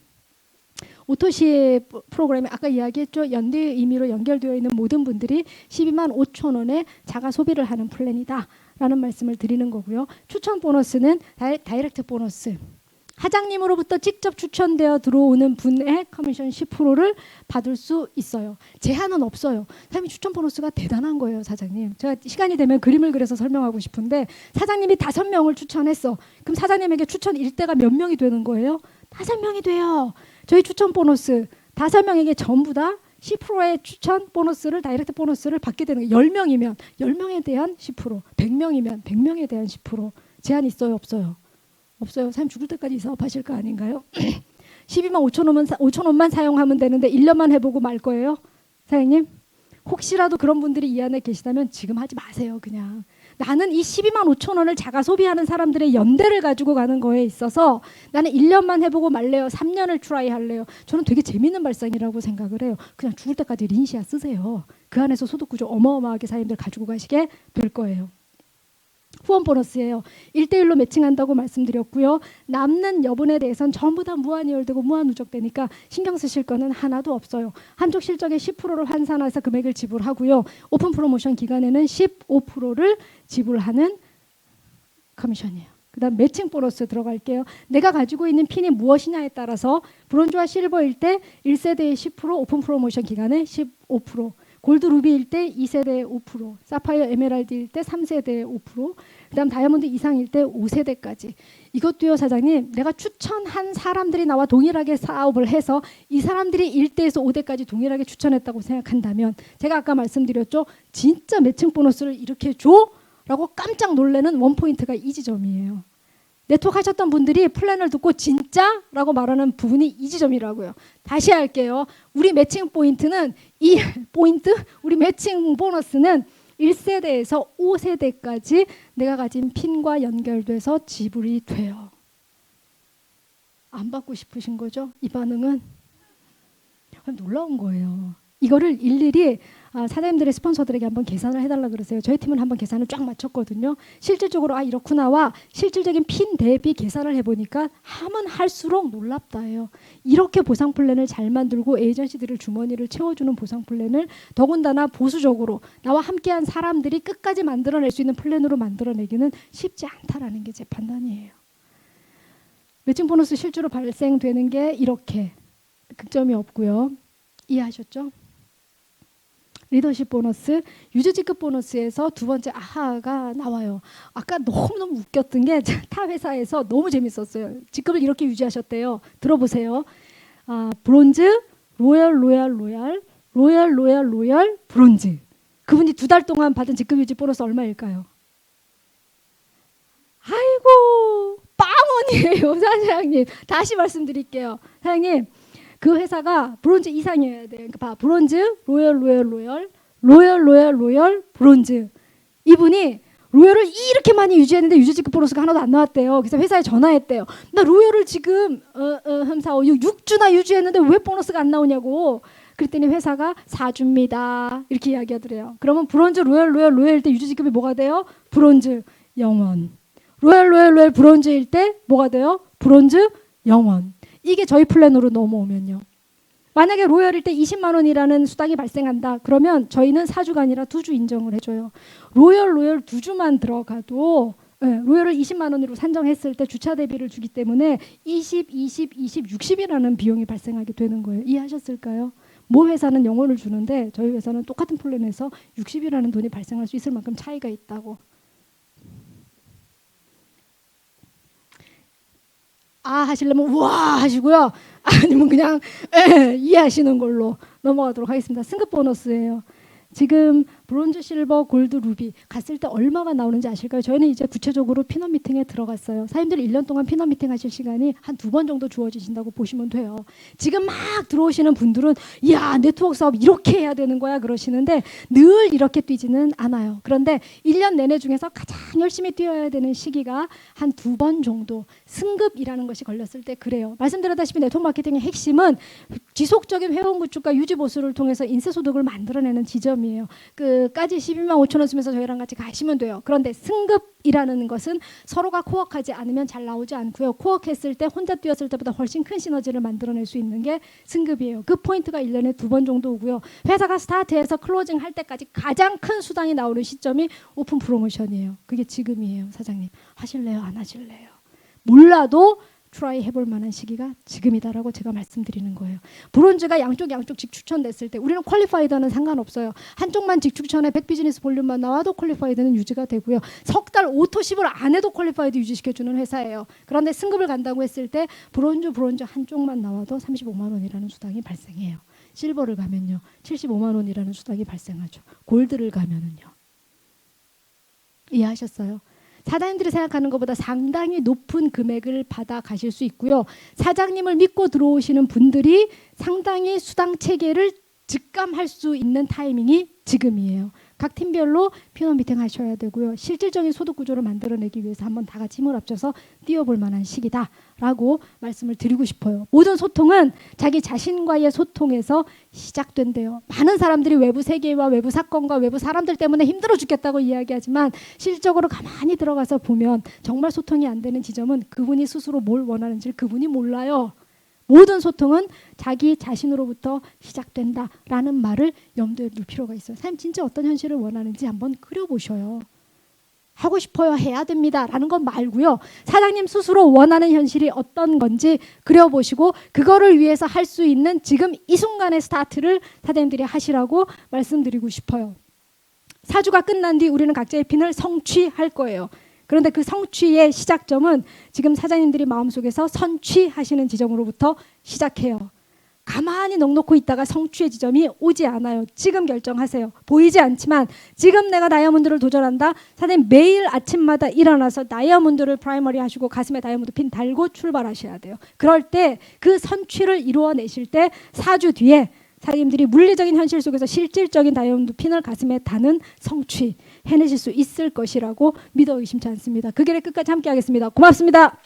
오토시 프로그램에 아까 이야기했죠. 연대의 의미로 연결되어 있는 모든 분들이 12만 5천 원의 자가 소비를 하는 플랜이다 라는 말씀을 드리는 거고요. 추천 보너스는 다이렉트 보너스. 사장님으로부터 직접 추천되어 들어오는 분의 커미션 10%를 받을 수 있어요. 제한은 없어요. 사장님, 추천 보너스가 대단한 거예요, 사장님. 제가 시간이 되면 그림을 그려서 설명하고 싶은데 사장님이 5명을 추천했어. 그럼 사장님에게 추천 일대가 몇 명이 되는 거예요? 5명이 돼요. 저희 추천 보너스 5명에게 전부 다 10%의 추천 보너스를, 다이렉트 보너스를 받게 되는 거예요. 10명이면 10명에 대한 10%, 100명이면 100명에 대한 10%. 제한 있어요, 없어요? 없어요. 사장님 죽을 때까지 이 사업하실 거 아닌가요? 12만 5천 원만 사용하면 되는데 1년만 해보고 말 거예요? 사장님? 혹시라도 그런 분들이 이 안에 계시다면 지금 하지 마세요. 그냥. 나는 이 12만 5천 원을 자가 소비하는 사람들의 연대를 가지고 가는 거에 있어서 나는 1년만 해보고 말래요. 3년을 트라이 할래요. 저는 되게 재밌는 발상이라고 생각을 해요. 그냥 죽을 때까지 린시아 쓰세요. 그 안에서 소득구조 어마어마하게 사장님들 가지고 가시게 될 거예요. 후원 보너스예요. 1대1로 매칭한다고 말씀드렸고요. 남는 여분에 대해서는 전부 다 무한 이월되고 무한 누적되니까 신경 쓰실 거는 하나도 없어요. 한쪽 실적의 10%를 환산해서 금액을 지불하고요. 오픈 프로모션 기간에는 15%를 지불하는 커미션이에요. 그 다음 매칭 보너스 들어갈게요. 내가 가지고 있는 핀이 무엇이냐에 따라서 브론즈와 실버일 때 1세대의 10%, 오픈 프로모션 기간에 15%, 골드 루비일 때 2세대의 5%, 사파이어 에메랄드일 때 3세대의 5%, 그 다음 다이아몬드 이상일 때 5세대까지. 이것도요 사장님, 내가 추천한 사람들이 나와 동일하게 사업을 해서 이 사람들이 1대에서 5대까지 동일하게 추천했다고 생각한다면, 제가 아까 말씀드렸죠, 진짜 매칭 보너스를 이렇게 줘? 라고 깜짝 놀라는 원포인트가 이 지점이에요. 네트워크 하셨던 분들이 플랜을 듣고 진짜? 라고 말하는 부분이 이 지점이라고요. 다시 할게요. 우리 매칭 포인트는 이 포인트, 우리 매칭 보너스는 1세대에서 5세대까지 내가 가진 핀과 연결돼서 지불이 돼요. 안 받고 싶으신 거죠? 이 반응은? 놀라운 거예요. 이거를 일일이 사장님들의 스폰서들에게 한번 계산을 해달라 그러세요. 저희 팀은 한번 계산을 쫙 맞췄거든요. 실질적으로 이렇구나와 실질적인 핀 대비 계산을 해보니까 하면 할수록 놀랍다예요. 이렇게 보상 플랜을 잘 만들고 에이전시들의 주머니를 채워주는 보상 플랜을 더군다나 보수적으로 나와 함께한 사람들이 끝까지 만들어낼 수 있는 플랜으로 만들어내기는 쉽지 않다라는 게 제 판단이에요. 매칭 보너스 실제로 발생되는 게 이렇게 극점이 없고요. 이해하셨죠? 리더십 보너스, 유주직급 보너스에서 두 번째 아하가 나와요. 아까 너무너무 웃겼던 게 타 회사에서 너무 재밌었어요. 직급을 이렇게 유지하셨대요. 들어보세요. 브론즈, 로얄, 로얄, 로얄, 로얄, 로얄, 로얄, 브론즈. 그분이 2달 동안 받은 직급 유지 보너스 얼마일까요? 아이고, 빵원이에요, 사장님. 다시 말씀드릴게요. 사장님, 그 회사가 브론즈 이상이어야 돼요. 그러니까 브론즈, 로열, 로열, 로열, 로열, 로열, 로열, 브론즈. 이분이 로열을 이렇게 많이 유지했는데 유지직급 보너스가 하나도 안 나왔대요. 그래서 회사에 전화했대요. 나 로열을 지금 3, 4, 5, 6주나 유지했는데 왜 보너스가 안 나오냐고. 그랬더니 회사가 4주입니다. 이렇게 이야기하더래요. 그러면 브론즈, 로열, 로열, 로열일 때 유지직급이 뭐가 돼요? 브론즈, 영원. 로열, 로열, 로열, 브론즈일 때 뭐가 돼요? 브론즈, 영원. 이게 저희 플랜으로 넘어오면요. 만약에 로열일 때 20만 원이라는 수당이 발생한다. 그러면 저희는 4주가 아니라 2주 인정을 해줘요. 로열 2주만 들어가도 로열을 20만 원으로 산정했을 때 주차 대비를 주기 때문에 20, 60이라는 비용이 발생하게 되는 거예요. 이해하셨을까요? 모 회사는 영원을 주는데 저희 회사는 똑같은 플랜에서 60이라는 돈이 발생할 수 있을 만큼 차이가 있다고. 하시려면 우와 하시고요. 아니면 그냥 이해하시는 걸로 넘어가도록 하겠습니다. 승급 보너스예요. 지금 브론즈, 실버, 골드, 루비 갔을 때 얼마가 나오는지 아실까요? 저희는 이제 구체적으로 피넛 미팅에 들어갔어요. 사장님들 1년 동안 피넛 미팅 하실 시간이 한 2번 정도 주어지신다고 보시면 돼요. 지금 막 들어오시는 분들은 야 네트워크 사업 이렇게 해야 되는 거야 그러시는데 늘 이렇게 뛰지는 않아요. 그런데 1년 내내 중에서 가장 열심히 뛰어야 되는 시기가 한 2번 정도 승급이라는 것이 걸렸을 때 그래요. 말씀드렸다시피 네트워크 마케팅의 핵심은 지속적인 회원 구축과 유지 보수를 통해서 인쇄소득을 만들어내는 지점이에요. 끝까지 12만 5천 원 쓰면서 저희랑 같이 가시면 돼요. 그런데 승급이라는 것은 서로가 코어하지 않으면 잘 나오지 않고요. 코어했을 때 혼자 뛰었을 때보다 훨씬 큰 시너지를 만들어낼 수 있는 게 승급이에요. 그 포인트가 1년에 2번 정도 오고요. 회사가 스타트해서 클로징 할 때까지 가장 큰 수당이 나오는 시점이 오픈 프로모션이에요. 그게 지금이에요. 사장님 하실래요? 안 하실래요? 몰라도 트라이 해볼 만한 시기가 지금이다라고 제가 말씀드리는 거예요. 브론즈가 양쪽 직추천됐을 때 우리는 퀄리파이드는 상관없어요. 한쪽만 직추천에 100 비즈니스 볼륨만 나와도 퀄리파이드는 유지가 되고요. 석 달 오토십을 안 해도 퀄리파이드 유지시켜주는 회사예요. 그런데 승급을 간다고 했을 때 브론즈 한쪽만 나와도 35만 원이라는 수당이 발생해요. 실버를 가면요. 75만 원이라는 수당이 발생하죠. 골드를 가면은요. 이해하셨어요? 사장님들이 생각하는 것보다 상당히 높은 금액을 받아 가실 수 있고요. 사장님을 믿고 들어오시는 분들이 상당히 수당 체계를 직감할 수 있는 타이밍이 지금이에요. 각 팀별로 피노 미팅 하셔야 되고요. 실질적인 소득 구조를 만들어내기 위해서 한번 다 같이 힘을 합쳐서 뛰어볼 만한 시기다라고 말씀을 드리고 싶어요. 모든 소통은 자기 자신과의 소통에서 시작된대요. 많은 사람들이 외부 세계와 외부 사건과 외부 사람들 때문에 힘들어 죽겠다고 이야기하지만 실질적으로 가만히 들어가서 보면 정말 소통이 안 되는 지점은 그분이 스스로 뭘 원하는지 그분이 몰라요. 모든 소통은 자기 자신으로부터 시작된다라는 말을 염두에 둘 필요가 있어요. 사장님 진짜 어떤 현실을 원하는지 한번 그려보셔요. 하고 싶어요. 해야 됩니다. 라는 건 말고요. 사장님 스스로 원하는 현실이 어떤 건지 그려보시고 그거를 위해서 할 수 있는 지금 이 순간의 스타트를 사장님들이 하시라고 말씀드리고 싶어요. 사주가 끝난 뒤 우리는 각자의 핀을 성취할 거예요. 그런데 그 성취의 시작점은 지금 사장님들이 마음속에서 선취하시는 지점으로부터 시작해요. 가만히 넋놓고 있다가 성취의 지점이 오지 않아요. 지금 결정하세요. 보이지 않지만 지금 내가 다이아몬드를 도전한다. 사장님 매일 아침마다 일어나서 다이아몬드를 프라이머리 하시고 가슴에 다이아몬드 핀 달고 출발하셔야 돼요. 그럴 때 그 선취를 이루어내실 때 4주 뒤에 사장님들이 물리적인 현실 속에서 실질적인 다이아몬드 핀을 가슴에 다는 성취 해내실 수 있을 것이라고 믿어 의심치 않습니다. 그 길의 끝까지 함께 하겠습니다. 고맙습니다.